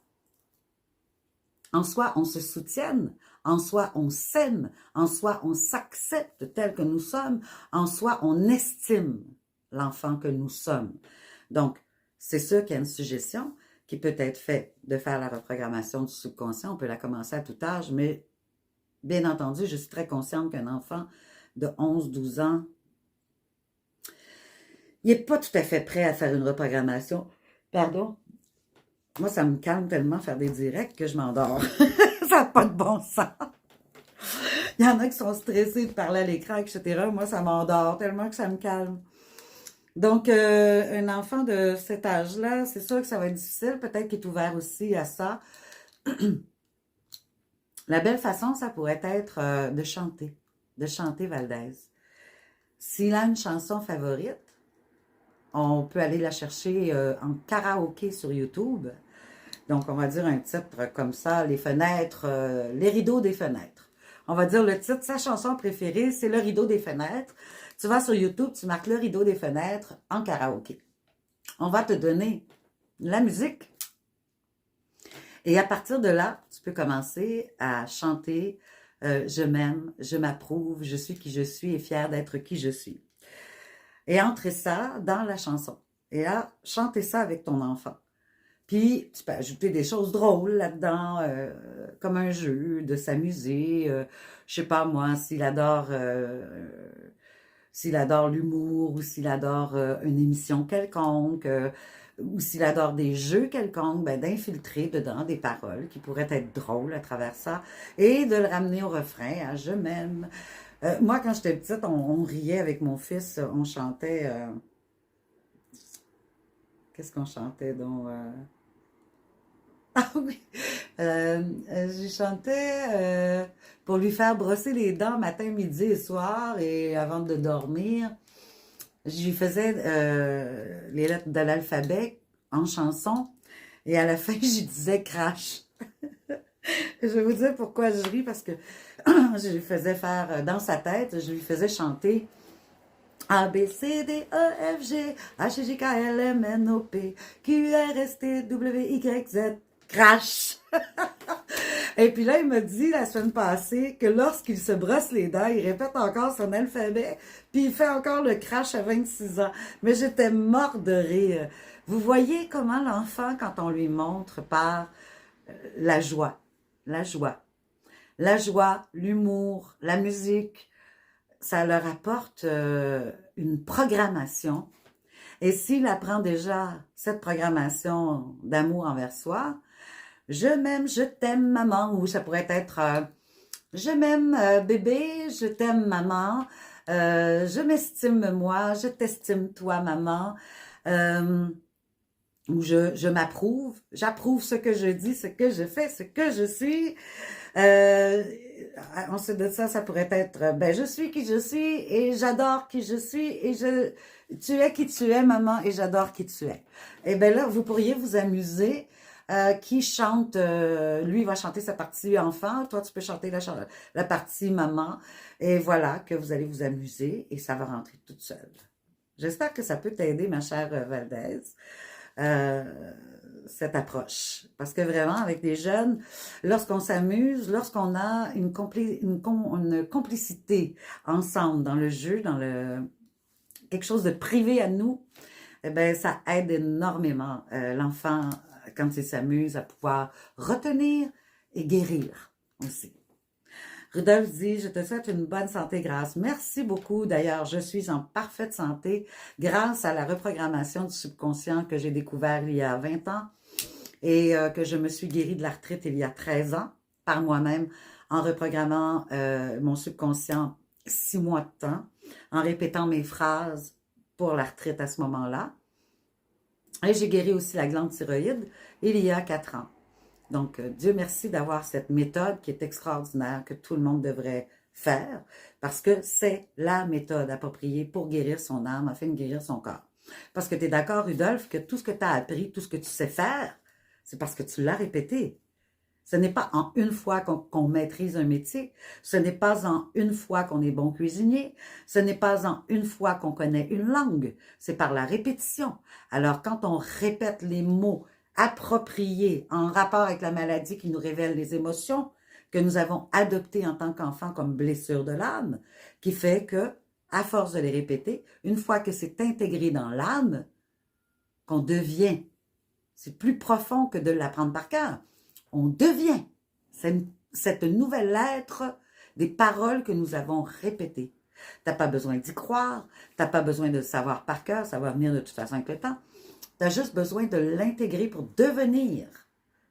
Speaker 1: on se soutienne, en soi, on s'aime, en soi, on s'accepte tel que nous sommes, en soi, on estime l'enfant que nous sommes. Donc, c'est sûr qu'il y a une suggestion qui peut être faite de faire la reprogrammation du subconscient. On peut la commencer à tout âge, mais bien entendu, je suis très consciente qu'un enfant de 11-12 ans, il n'est pas tout à fait prêt à faire une reprogrammation. Pardon? Moi, ça me calme tellement faire des directs que je m'endors. Ça n'a pas de bon sens. Il y en a qui sont stressés de parler à l'écran, etc. Moi, ça m'endort tellement que ça me calme. Donc, un enfant de cet âge-là, c'est sûr que ça va être difficile. Peut-être qu'il est ouvert aussi à ça. La belle façon, ça pourrait être de chanter Valdez. S'il a une chanson favorite, on peut aller la chercher en karaoké sur YouTube. Donc, on va dire un titre comme ça, les fenêtres, les rideaux des fenêtres. On va dire le titre, sa chanson préférée, c'est le rideau des fenêtres. Tu vas sur YouTube, tu marques le rideau des fenêtres en karaoké. On va te donner la musique. Et à partir de là, tu peux commencer à chanter je m'aime, je m'approuve, je suis qui je suis et fière d'être qui je suis. et entrez ça dans la chanson. Et là, chantez ça avec ton enfant. Puis, tu peux ajouter des choses drôles là-dedans, comme un jeu, de s'amuser. Je sais pas moi, s'il adore l'humour ou s'il adore une émission quelconque ou s'il adore des jeux quelconques, ben, d'infiltrer dedans des paroles qui pourraient être drôles à travers ça et de le ramener au refrain, à je m'aime. Moi, quand j'étais petite, on riait avec mon fils, on chantait. Qu'est-ce qu'on chantait donc? Ah oui, j'ai chanté pour lui faire brosser les dents matin, midi et soir et avant de dormir. Je lui faisais les lettres de l'alphabet en chanson et à la fin, je lui disais crash. Je vais vous dire pourquoi je ris parce que je lui faisais faire dans sa tête, je lui faisais chanter A, B, C, D, E, F, G, H, I, J, K, L, M, N, O, P, Q, R, S, T, W, Y, Z, crash! Et puis là, il m'a dit la semaine passée que lorsqu'il se brosse les dents, il répète encore son alphabet, puis il fait encore le crash à 26 ans. Mais j'étais morte de rire. Vous voyez comment l'enfant, quand on lui montre par la joie, la joie, la joie, l'humour, la musique, ça leur apporte une programmation. Et s'il apprend déjà cette programmation d'amour envers soi, je m'aime, je t'aime maman, ou ça pourrait être je m'aime bébé, je t'aime maman, je m'estime moi, je t'estime toi maman, euh, ou je m'approuve, j'approuve ce que je dis, ce que je fais, ce que je suis. Euh, Ensuite de ça, ça pourrait être ben je suis qui je suis et j'adore qui je suis et tu es qui tu es maman et j'adore qui tu es. Et ben là, vous pourriez vous amuser. Qui chante, lui il va chanter sa partie enfant, toi tu peux chanter la partie maman, et voilà que vous allez vous amuser et ça va rentrer toute seule. J'espère que ça peut t'aider, ma chère Valdez, cette approche. Parce que vraiment, avec des jeunes, lorsqu'on s'amuse, lorsqu'on a une complicité ensemble dans le jeu, quelque chose de privé à nous, eh bien, ça aide énormément l'enfant quand il s'amuse à pouvoir retenir et guérir aussi. Rudolph dit, je te souhaite une bonne santé grâce. Merci beaucoup. D'ailleurs, je suis en parfaite santé grâce à la reprogrammation du subconscient que j'ai découvert il y a 20 ans et que je me suis guérie de l'arthrite il y a 13 ans par moi-même en reprogrammant mon subconscient 6 mois de temps, en répétant mes phrases pour l'arthrite à ce moment-là. Et j'ai guéri aussi la glande thyroïde il y a 4 ans. Donc, Dieu merci d'avoir cette méthode qui est extraordinaire, que tout le monde devrait faire, parce que c'est la méthode appropriée pour guérir son âme, afin de guérir son corps. Parce que tu es d'accord, Rudolph, que tout ce que tu as appris, tout ce que tu sais faire, c'est parce que tu l'as répété. Ce n'est pas en une fois qu'on maîtrise un métier, ce n'est pas en une fois qu'on est bon cuisinier, ce n'est pas en une fois qu'on connaît une langue, c'est par la répétition. Alors, quand on répète les mots appropriés en rapport avec la maladie qui nous révèle les émotions que nous avons adoptées en tant qu'enfants comme blessure de l'âme, qui fait que, à force de les répéter, une fois que c'est intégré dans l'âme, qu'on devient, c'est plus profond que de l'apprendre par cœur, on devient cette nouvelle lettre des paroles que nous avons répétées. Tu n'as pas besoin d'y croire, tu n'as pas besoin de le savoir par cœur, ça va venir de toute façon avec le temps. Tu as juste besoin de l'intégrer pour devenir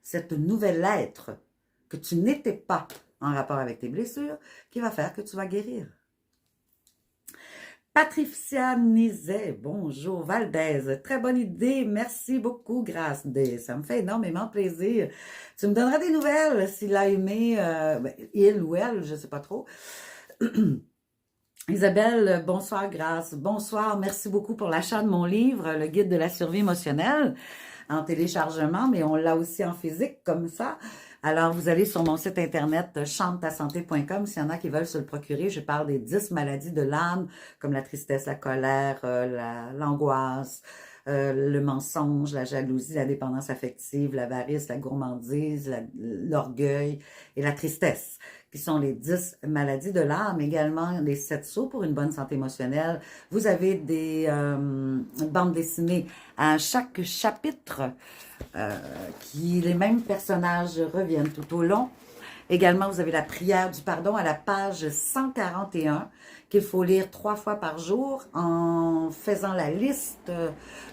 Speaker 1: cette nouvelle lettre que tu n'étais pas en rapport avec tes blessures, qui va faire que tu vas guérir. Patricia Nizet, bonjour. Valdez, très bonne idée. Merci beaucoup, Grâce D. Ça me fait énormément plaisir. Tu me donneras des nouvelles s'il a aimé, il ou elle, je ne sais pas trop. Isabelle, bonsoir, Grâce. Bonsoir, merci beaucoup pour l'achat de mon livre, Le guide de la survie émotionnelle, en téléchargement, mais on l'a aussi en physique, comme ça. Alors, vous allez sur mon site internet chantetassanté.com s'il y en a qui veulent se le procurer. Je parle des 10 maladies de l'âme, comme la tristesse, la colère, l'angoisse, le mensonge, la jalousie, la dépendance affective, l'avarice, la gourmandise, l'orgueil et la tristesse, qui sont les 10 maladies de l'âme, également les 7 sceaux pour une bonne santé émotionnelle. Vous avez des bandes dessinées à chaque chapitre qui les mêmes personnages reviennent tout au long. Également, vous avez la prière du pardon à la page 141 qu'il faut lire 3 fois par jour en faisant la liste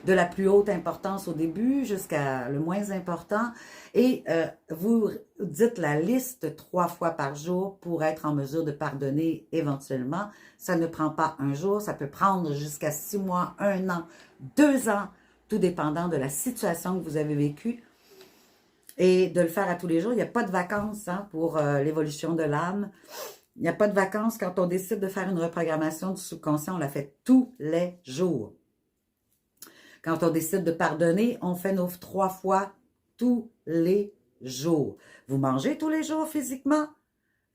Speaker 1: de la plus haute importance au début jusqu'à le moins important. Et vous dites la liste 3 fois par jour pour être en mesure de pardonner éventuellement. Ça ne prend pas un jour, ça peut prendre jusqu'à 6 mois, 1 an, 2 ans, tout dépendant de la situation que vous avez vécue. Et de le faire à tous les jours. Il n'y a pas de vacances pour l'évolution de l'âme. Il n'y a pas de vacances quand on décide de faire une reprogrammation du subconscient. On la fait tous les jours. Quand on décide de pardonner, on fait nos 3 fois tous les jours. Vous mangez tous les jours physiquement?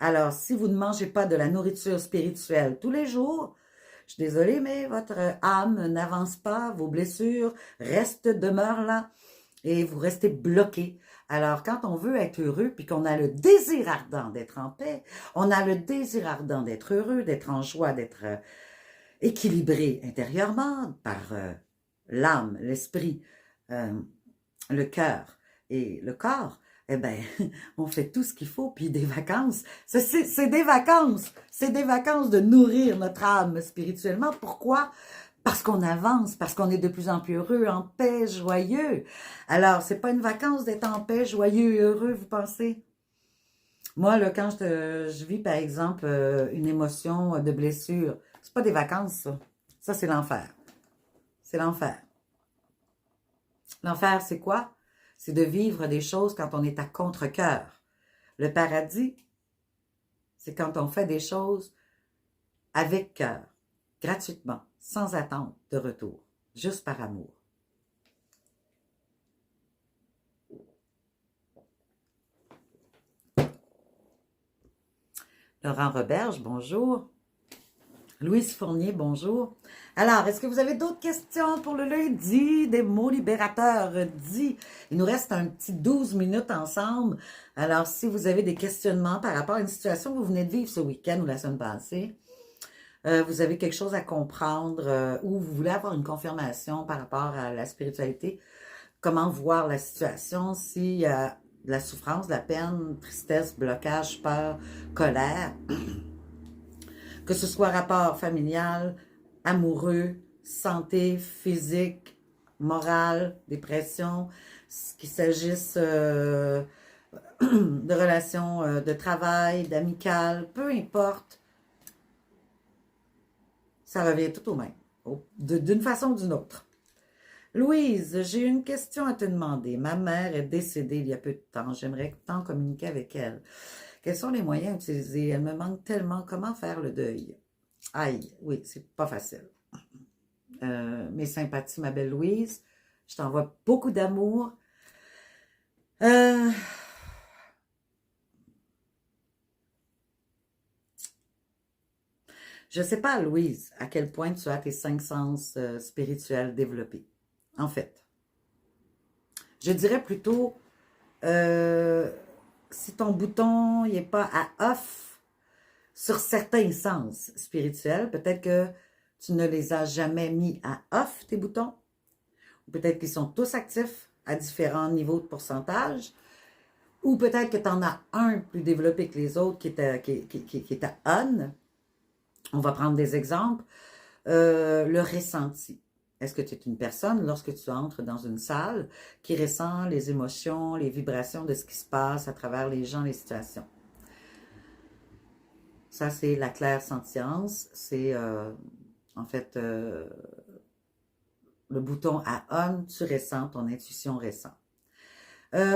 Speaker 1: Alors, si vous ne mangez pas de la nourriture spirituelle tous les jours, je suis désolée, mais votre âme n'avance pas, vos blessures demeurent là et vous restez bloqué. Alors, quand on veut être heureux, puis qu'on a le désir ardent d'être en paix, on a le désir ardent d'être heureux, d'être en joie, d'être équilibré intérieurement par l'âme, l'esprit, le cœur et le corps, eh bien, on fait tout ce qu'il faut, puis des vacances. C'est des vacances. C'est des vacances de nourrir notre âme spirituellement. Pourquoi? Parce qu'on avance, parce qu'on est de plus en plus heureux, en paix, joyeux. Alors, c'est pas une vacance d'être en paix, joyeux et heureux, vous pensez? Moi, là, quand je vis, par exemple, une émotion de blessure, c'est pas des vacances, ça. Ça, c'est l'enfer. C'est l'enfer. L'enfer, c'est quoi? C'est de vivre des choses quand on est à contre-cœur. Le paradis, c'est quand on fait des choses avec cœur, gratuitement, sans attente de retour, juste par amour. Laurent Roberge, bonjour. Louise Fournier, bonjour. Alors, est-ce que vous avez d'autres questions pour le lundi des mots libérateurs dits? Il nous reste un petit 12 minutes ensemble. Alors, si vous avez des questionnements par rapport à une situation que vous venez de vivre ce week-end ou la semaine passée, vous avez quelque chose à comprendre ou vous voulez avoir une confirmation par rapport à la spiritualité, comment voir la situation, s'il y a de la souffrance, de la peine, tristesse, blocage, peur, colère, que ce soit rapport familial, amoureux, santé, physique, morale, dépression, qu'il s'agisse de relations de travail, d'amicales, peu importe, ça revient tout au même, d'une façon ou d'une autre. Louise, j'ai une question à te demander. Ma mère est décédée il y a peu de temps. J'aimerais tant communiquer avec elle. Quels sont les moyens utilisés? Elle me manque tellement. Comment faire le deuil? Aïe, oui, c'est pas facile. Mes sympathies, ma belle Louise. Je t'envoie beaucoup d'amour. Je ne sais pas, Louise, à quel point tu as tes 5 sens spirituels développés. En fait, je dirais plutôt, si ton bouton n'est pas à off sur certains sens spirituels, peut-être que tu ne les as jamais mis à off, tes boutons, ou peut-être qu'ils sont tous actifs à différents niveaux de pourcentage, ou peut-être que tu en as un plus développé que les autres qui est à on. On va prendre des exemples. Le ressenti. Est-ce que tu es une personne, lorsque tu entres dans une salle, qui ressent les émotions, les vibrations de ce qui se passe à travers les gens, les situations? Ça, c'est la clairsentience. C'est, en fait, le bouton à on, tu ressens, ton intuition ressent.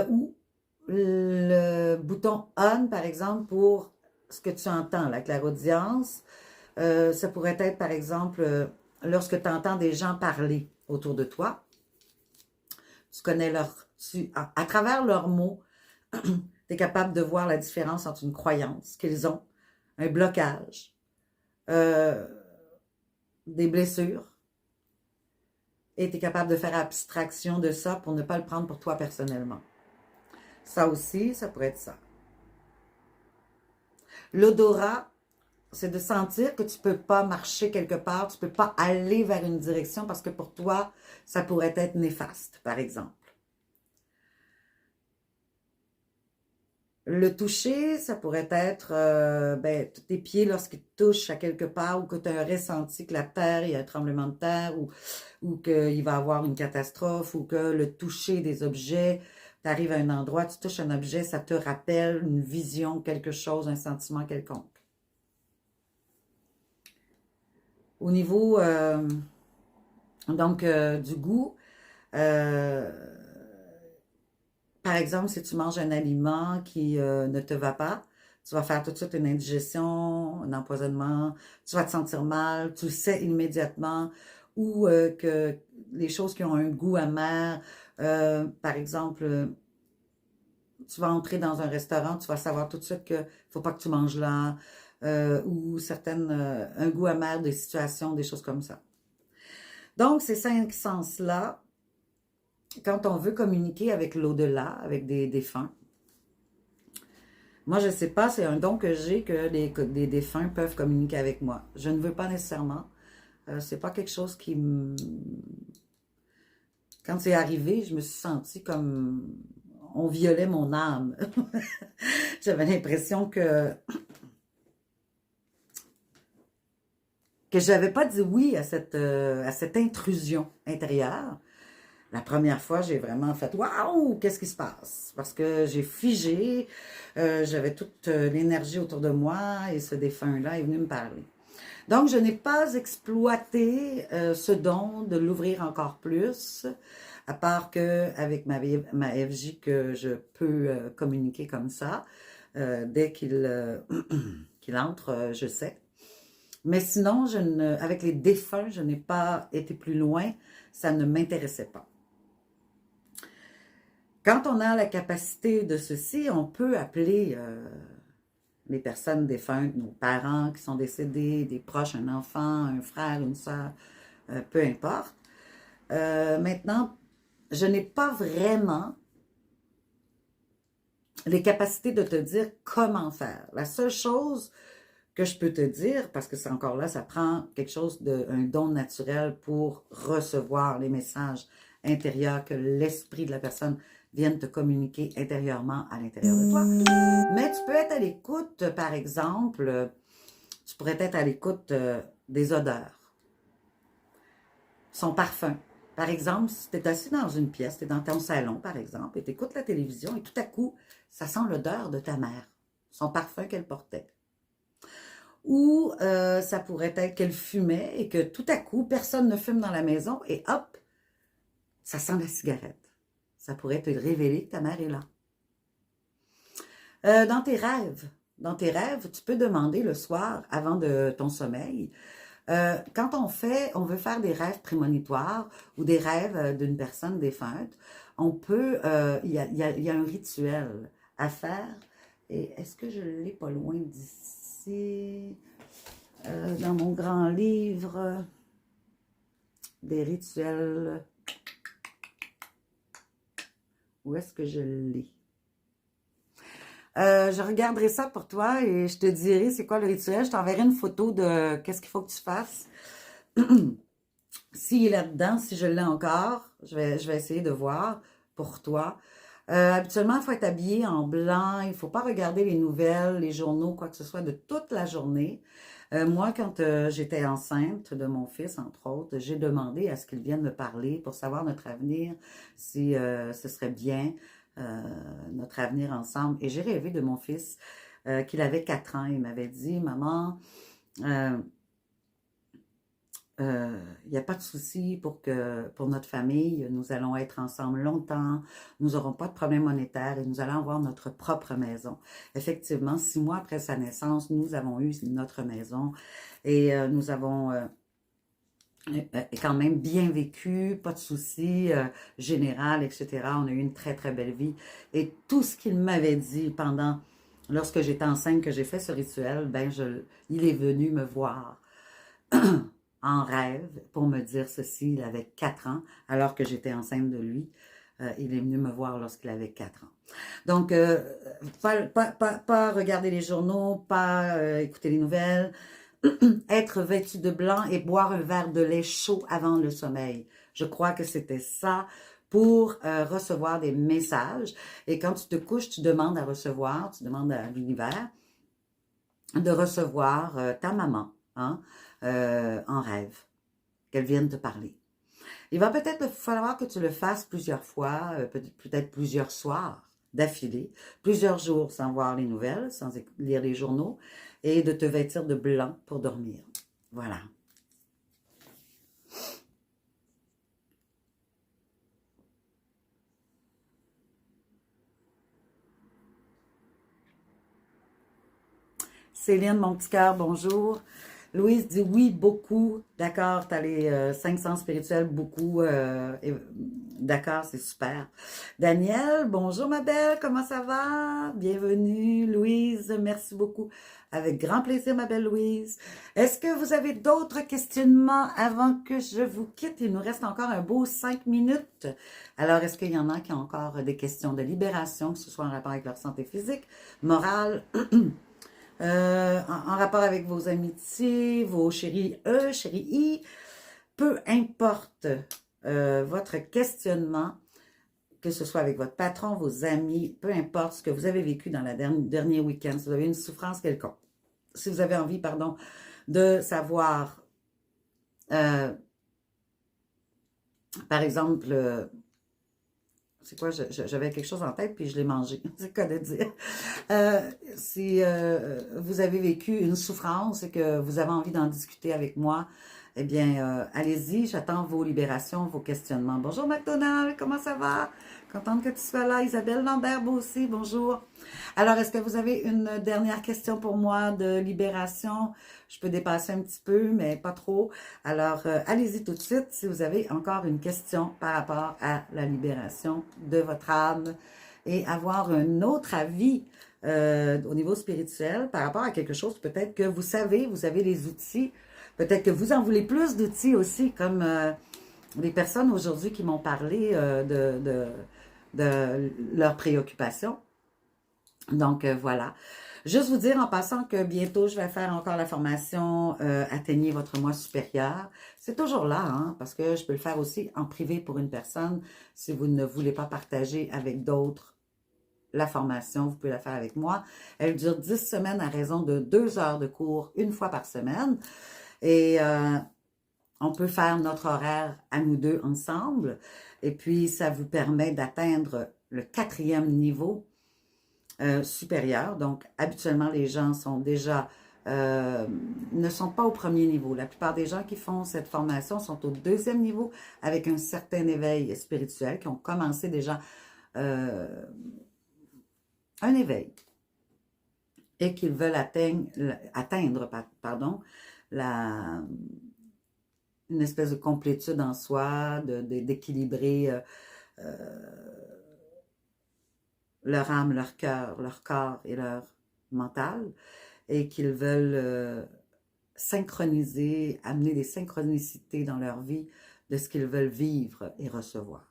Speaker 1: Ou le bouton on, par exemple, pour ce que tu entends, la clairaudience, ça pourrait être, par exemple, lorsque tu entends des gens parler autour de toi, tu connais à travers leurs mots, tu es capable de voir la différence entre une croyance qu'ils ont, un blocage, des blessures, et tu es capable de faire abstraction de ça pour ne pas le prendre pour toi personnellement. Ça aussi, ça pourrait être ça. L'odorat, c'est de sentir que tu ne peux pas marcher quelque part, tu ne peux pas aller vers une direction parce que pour toi, ça pourrait être néfaste, par exemple. Le toucher, ça pourrait être tes pieds lorsqu'ils touchent à quelque part ou que tu as un ressenti que la terre, il y a un tremblement de terre ou qu'il va y avoir une catastrophe ou que le toucher des objets, tu arrives à un endroit, tu touches un objet, ça te rappelle une vision, quelque chose, un sentiment quelconque. Au niveau du goût, euh, par exemple, si tu manges un aliment qui ne te va pas, tu vas faire tout de suite une indigestion, un empoisonnement, tu vas te sentir mal, tu le sais immédiatement, ou que les choses qui ont un goût amer, par exemple, tu vas entrer dans un restaurant, tu vas savoir tout de suite qu'il ne faut pas que tu manges là, ou un goût amer des situations, des choses comme ça. Donc, ces 5 sens-là, quand on veut communiquer avec l'au-delà, avec des défunts, moi, je ne sais pas, c'est un don que j'ai que des défunts peuvent communiquer avec moi. Je ne veux pas nécessairement. C'est pas quelque chose qui me... Quand c'est arrivé, je me suis sentie comme... On violait mon âme. J'avais l'impression que je n'avais pas dit oui à cette intrusion intérieure. La première fois, j'ai vraiment fait « Waouh! Qu'est-ce qui se passe? » Parce que j'ai figé, j'avais toute l'énergie autour de moi et ce défunt-là est venu me parler. Donc, je n'ai pas exploité ce don de l'ouvrir encore plus, à part qu'avec ma FJ que je peux communiquer comme ça. Dès qu'il qu'il entre, je sais. Mais sinon, avec les défunts, je n'ai pas été plus loin. Ça ne m'intéressait pas. Quand on a la capacité de ceci, on peut appeler les personnes défuntes, nos parents qui sont décédés, des proches, un enfant, un frère, une soeur, peu importe. Maintenant, je n'ai pas vraiment les capacités de te dire comment faire. La seule chose que je peux te dire, parce que c'est encore là, ça prend quelque chose un don naturel pour recevoir les messages intérieurs que l'esprit de la personne vienne te communiquer intérieurement à l'intérieur de toi. Mais tu peux être à l'écoute, par exemple, tu pourrais être à l'écoute des odeurs, son parfum. Par exemple, si tu es assis dans une pièce, tu es dans ton salon, par exemple, et tu écoutes la télévision, et tout à coup, ça sent l'odeur de ta mère, son parfum qu'elle portait. Ou ça pourrait être qu'elle fumait et que tout à coup, personne ne fume dans la maison, et hop, ça sent la cigarette. Ça pourrait te révéler que ta mère est là. Dans tes rêves, tu peux demander le soir, avant de ton sommeil, quand on veut faire des rêves prémonitoires ou des rêves d'une personne défunte, on peut, il y a un rituel à faire. Et est-ce que je l'ai pas loin d'ici? Dans mon grand livre, des rituels. Où est-ce que je l'ai? Je regarderai ça pour toi et je te dirai c'est quoi le rituel. Je t'enverrai une photo de qu'est-ce qu'il faut que tu fasses. S'il est là-dedans, si je l'ai encore, je vais essayer de voir pour toi. Habituellement, il faut être habillé en blanc. Il ne faut pas regarder les nouvelles, les journaux, quoi que ce soit de toute la journée. Moi, quand j'étais enceinte de mon fils, entre autres, j'ai demandé à ce qu'il vienne me parler pour savoir notre avenir, si ce serait bien, notre avenir ensemble. Et j'ai rêvé de mon fils qu'il avait 4 ans. Il m'avait dit, maman, il n'y a pas de souci pour notre famille, nous allons être ensemble longtemps, nous n'aurons pas de problème monétaire et nous allons avoir notre propre maison. Effectivement, 6 mois après sa naissance, nous avons eu notre maison et nous avons quand même bien vécu, pas de soucis général, etc. On a eu une très très belle vie et tout ce qu'il m'avait dit lorsque j'étais enceinte que j'ai fait ce rituel, il est venu me voir. en rêve pour me dire ceci. Il avait 4 ans, alors que j'étais enceinte de lui. Il est venu me voir lorsqu'il avait 4 ans. Donc, pas regarder les journaux, pas écouter les nouvelles, être vêtu de blanc et boire un verre de lait chaud avant le sommeil. Je crois que c'était ça pour recevoir des messages. Et quand tu te couches, tu demandes à recevoir, tu demandes à l'univers de recevoir ta maman hein, en rêve, qu'elle vienne te parler. Il va peut-être falloir que tu le fasses plusieurs fois, peut-être plusieurs soirs d'affilée, plusieurs jours sans voir les nouvelles, sans lire les journaux, et de te vêtir de blanc pour dormir. Voilà. Céline, mon petit cœur, bonjour. Louise dit oui, beaucoup. D'accord, tu as les 500 spirituels, beaucoup. D'accord, c'est super. Daniel, bonjour ma belle, comment ça va? Bienvenue. Louise, merci beaucoup. Avec grand plaisir, ma belle Louise. Est-ce que vous avez d'autres questionnements avant que je vous quitte? Il nous reste encore un beau 5 minutes. Alors, est-ce qu'il y en a qui ont encore des questions de libération, que ce soit en rapport avec leur santé physique, morale, en rapport avec vos amitiés, vos chéris E, chéris I, peu importe votre questionnement, que ce soit avec votre patron, vos amis, peu importe ce que vous avez vécu dans le dernier week-end, si vous avez une souffrance quelconque, si vous avez envie, pardon, de savoir, par exemple, c'est quoi, j'avais quelque chose en tête, puis je l'ai mangé. C'est quoi de dire? Si vous avez vécu une souffrance et que vous avez envie d'en discuter avec moi, eh bien, allez-y, j'attends vos libérations, vos questionnements. Bonjour McDonald, comment ça va? Contente que tu sois là. Isabelle Lambert, vous aussi, bonjour. Alors, est-ce que vous avez une dernière question pour moi de libération? Je peux dépasser un petit peu, mais pas trop. Alors, allez-y tout de suite si vous avez encore une question par rapport à la libération de votre âme et avoir un autre avis au niveau spirituel par rapport à quelque chose peut-être que vous savez, vous avez les outils, peut-être que vous en voulez plus d'outils aussi, comme des personnes aujourd'hui qui m'ont parlé de leurs préoccupations. Donc, voilà. Juste vous dire en passant que bientôt, je vais faire encore la formation Atteignez votre moi supérieur. C'est toujours là, hein, parce que je peux le faire aussi en privé pour une personne. Si vous ne voulez pas partager avec d'autres la formation, vous pouvez la faire avec moi. Elle dure 10 semaines à raison de 2 heures de cours, une fois par semaine. Et on peut faire notre horaire à nous deux ensemble. Et puis, ça vous permet d'atteindre le 4e niveau supérieur. Donc, habituellement, les gens sont déjà ne sont pas au 1er niveau. La plupart des gens qui font cette formation sont au 2e niveau avec un certain éveil spirituel, qui ont commencé déjà un éveil et qu'ils veulent atteindre pardon, une espèce de complétude en soi, d'équilibrer leur âme, leur cœur, leur corps et leur mental, et qu'ils veulent synchroniser, amener des synchronicités dans leur vie de ce qu'ils veulent vivre et recevoir.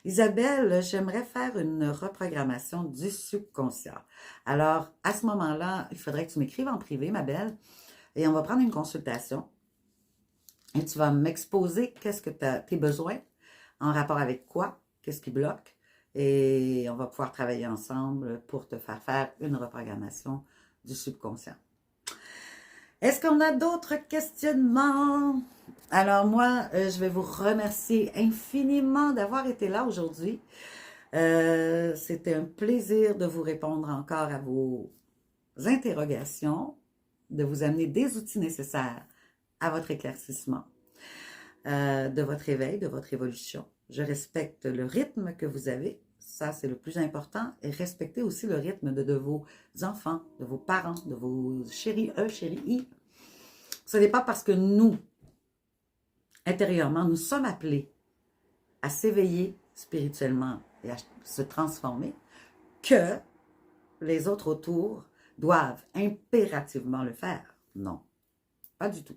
Speaker 1: Isabelle, j'aimerais faire une reprogrammation du subconscient. Alors, à ce moment-là, il faudrait que tu m'écrives en privé, ma belle, et on va prendre une consultation. Et tu vas m'exposer qu'est-ce que tes besoins, en rapport avec quoi, qu'est-ce qui bloque, et on va pouvoir travailler ensemble pour te faire une reprogrammation du subconscient. Est-ce qu'on a d'autres questionnements? Alors moi, je vais vous remercier infiniment d'avoir été là aujourd'hui. C'était un plaisir de vous répondre encore à vos interrogations, de vous amener des outils nécessaires à votre éclaircissement, de votre éveil, de votre évolution. Je respecte le rythme que vous avez, ça c'est le plus important, et respectez aussi le rythme de vos enfants, de vos parents, de vos chéris E, chéris I. Ce n'est pas parce que nous, intérieurement, nous sommes appelés à s'éveiller spirituellement et à se transformer que les autres autour doivent impérativement le faire. Non, pas du tout.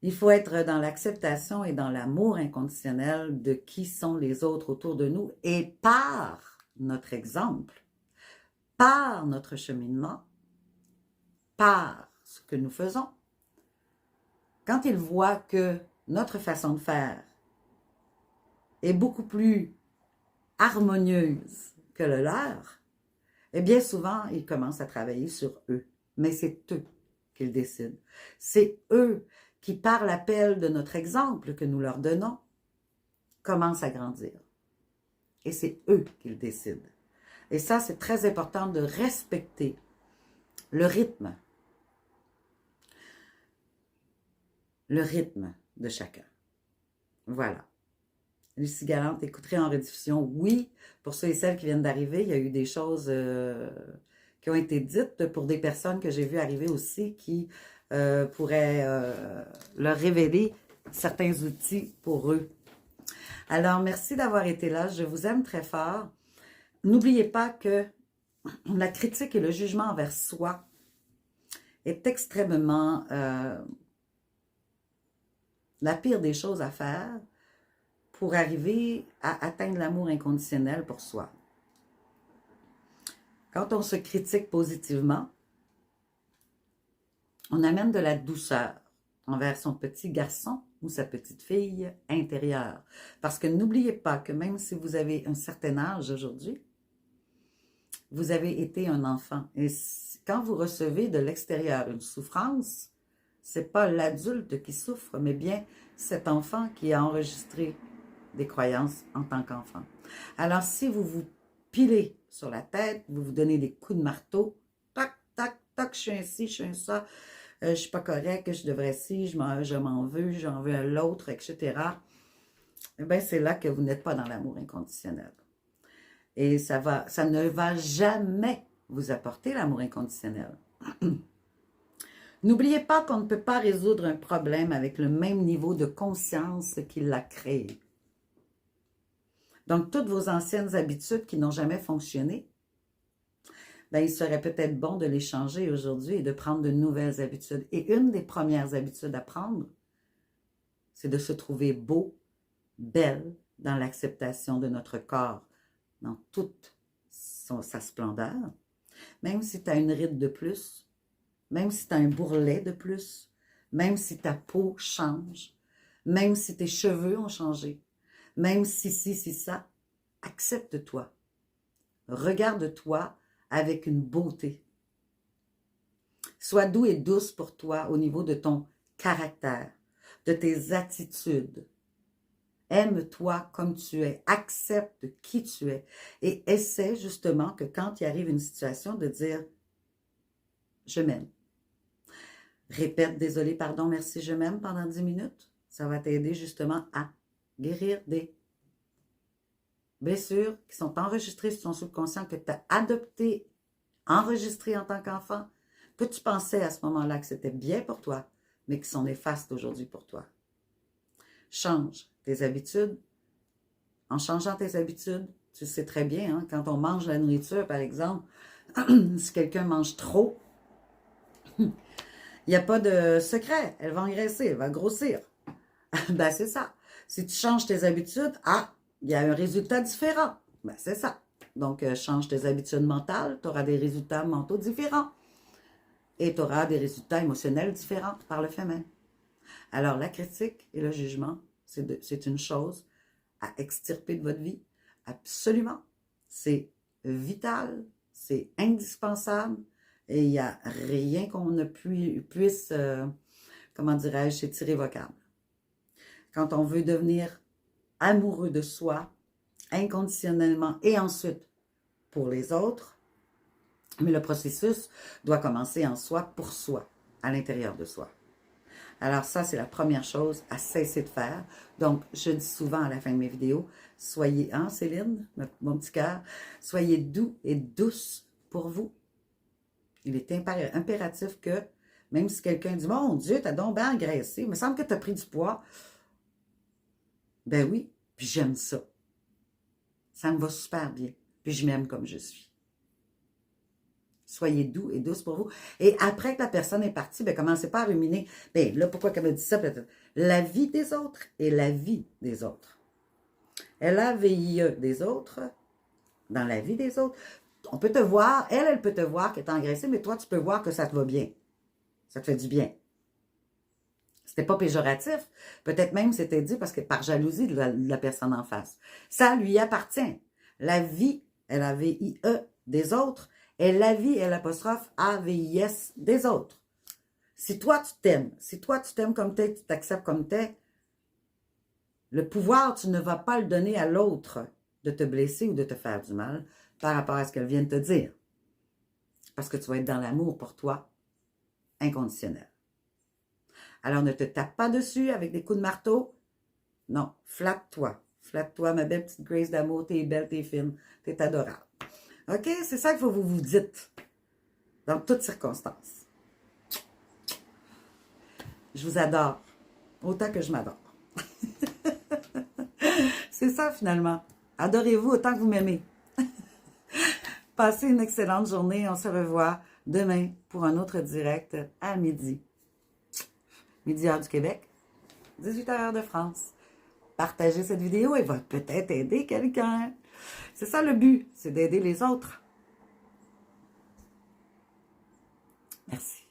Speaker 1: Il faut être dans l'acceptation et dans l'amour inconditionnel de qui sont les autres autour de nous et par notre exemple, par notre cheminement, par ce que nous faisons. Quand ils voient que notre façon de faire est beaucoup plus harmonieuse que le leur, et bien souvent, ils commencent à travailler sur eux. Mais c'est eux qu'ils décident. C'est eux qui, par l'appel de notre exemple que nous leur donnons, commencent à grandir. Et c'est eux qu'ils décident. Et ça, c'est très important de respecter le rythme de chacun. Voilà. Lucie Galante, écouterez en rediffusion. Oui, pour ceux et celles qui viennent d'arriver, il y a eu des choses qui ont été dites pour des personnes que j'ai vues arriver aussi qui pourraient leur révéler certains outils pour eux. Alors, merci d'avoir été là. Je vous aime très fort. N'oubliez pas que la critique et le jugement envers soi est extrêmement la pire des choses à faire pour arriver à atteindre l'amour inconditionnel pour soi. Quand on se critique positivement, on amène de la douceur envers son petit garçon ou sa petite fille intérieure. Parce que n'oubliez pas que même si vous avez un certain âge aujourd'hui, vous avez été un enfant. Et quand vous recevez de l'extérieur une souffrance, c'est pas l'adulte qui souffre, mais bien cet enfant qui a enregistré des croyances en tant qu'enfant. Alors, si vous vous pilez sur la tête, vous vous donnez des coups de marteau, tac, tac, tac, je suis un ci, je suis un ça, je suis pas correct, je devrais ci, je m'en veux, j'en veux à l'autre, etc. Eh bien, c'est là que vous n'êtes pas dans l'amour inconditionnel. Et ça ne va jamais vous apporter l'amour inconditionnel. N'oubliez pas qu'on ne peut pas résoudre un problème avec le même niveau de conscience qui l'a créé. Donc, toutes vos anciennes habitudes qui n'ont jamais fonctionné, ben, il serait peut-être bon de les changer aujourd'hui et de prendre de nouvelles habitudes. Et une des premières habitudes à prendre, c'est de se trouver beau, belle, dans l'acceptation de notre corps, dans toute sa splendeur. Même si tu as une ride de plus, même si tu as un bourrelet de plus, même si ta peau change, même si tes cheveux ont changé, même si ça, accepte-toi. Regarde-toi avec une beauté. Sois doux et douce pour toi au niveau de ton caractère, de tes attitudes. Aime-toi comme tu es, accepte qui tu es et essaie justement que quand il arrive une situation de dire « je m'aime ». Répète « désolé, pardon, merci, je m'aime » pendant 10 minutes. Ça va t'aider justement à guérir des blessures qui sont enregistrées sur ton subconscient, que tu as adopté, enregistré en tant qu'enfant, que tu pensais à ce moment-là que c'était bien pour toi, mais qui sont néfastes aujourd'hui pour toi. Change tes habitudes. En changeant tes habitudes, tu sais très bien, hein, quand on mange la nourriture, par exemple, si quelqu'un mange trop, il n'y a pas de secret. Elle va engraisser, elle va grossir. Ben, c'est ça. Si tu changes tes habitudes, il y a un résultat différent. Ben, c'est ça. Donc, change tes habitudes mentales, tu auras des résultats mentaux différents. Et tu auras des résultats émotionnels différents par le fait même. Alors, la critique et le jugement, c'est une chose à extirper de votre vie. Absolument. C'est vital, c'est indispensable et il n'y a rien qu'on ne puisse, comment dirais-je, c'est irrévocable. Quand on veut devenir amoureux de soi, inconditionnellement et ensuite pour les autres, mais le processus doit commencer en soi, pour soi, à l'intérieur de soi. Alors ça, c'est la première chose à cesser de faire. Donc, je dis souvent à la fin de mes vidéos, soyez, hein Céline, mon petit cœur, soyez doux et douce pour vous. Il est impératif que, même si quelqu'un dit, mon Dieu, t'as donc bien engraissé, il me semble que t'as pris du poids. Ben oui, puis j'aime ça. Ça me va super bien. Puis je m'aime comme je suis. Soyez doux et douce pour vous. Et après que la personne est partie, ben, commencez pas à ruminer. Ben, là, pourquoi qu'elle me dit ça? Peut-être la vie des autres et la vie des autres. LAVIE des autres, dans la vie des autres. On peut te voir, elle peut te voir qu'elle est engraissée, mais toi, tu peux voir que ça te va bien. Ça te fait du bien. C'était pas péjoratif. Peut-être même c'était dit parce que par jalousie de la personne en face. Ça lui appartient. La vie, LAVIE des autres, et la vie, l'apostrophe AVIS des autres. Si toi tu t'aimes comme t'es, tu t'acceptes comme t'es, le pouvoir, tu ne vas pas le donner à l'autre de te blesser ou de te faire du mal par rapport à ce qu'elle vient de te dire. Parce que tu vas être dans l'amour pour toi, inconditionnel. Alors, ne te tape pas dessus avec des coups de marteau. Non, flatte-toi. Flatte-toi, ma belle petite Grace d'amour. T'es belle, t'es fine, t'es adorable. OK? C'est ça qu'il faut que vous vous dites dans toutes circonstances. Je vous adore. Autant que je m'adore. C'est ça, finalement. Adorez-vous autant que vous m'aimez. Passez une excellente journée. On se revoit demain pour un autre direct à midi. Midi heure du Québec, 18h heure de France. Partagez cette vidéo, elle va peut-être aider quelqu'un. C'est ça le but, c'est d'aider les autres. Merci.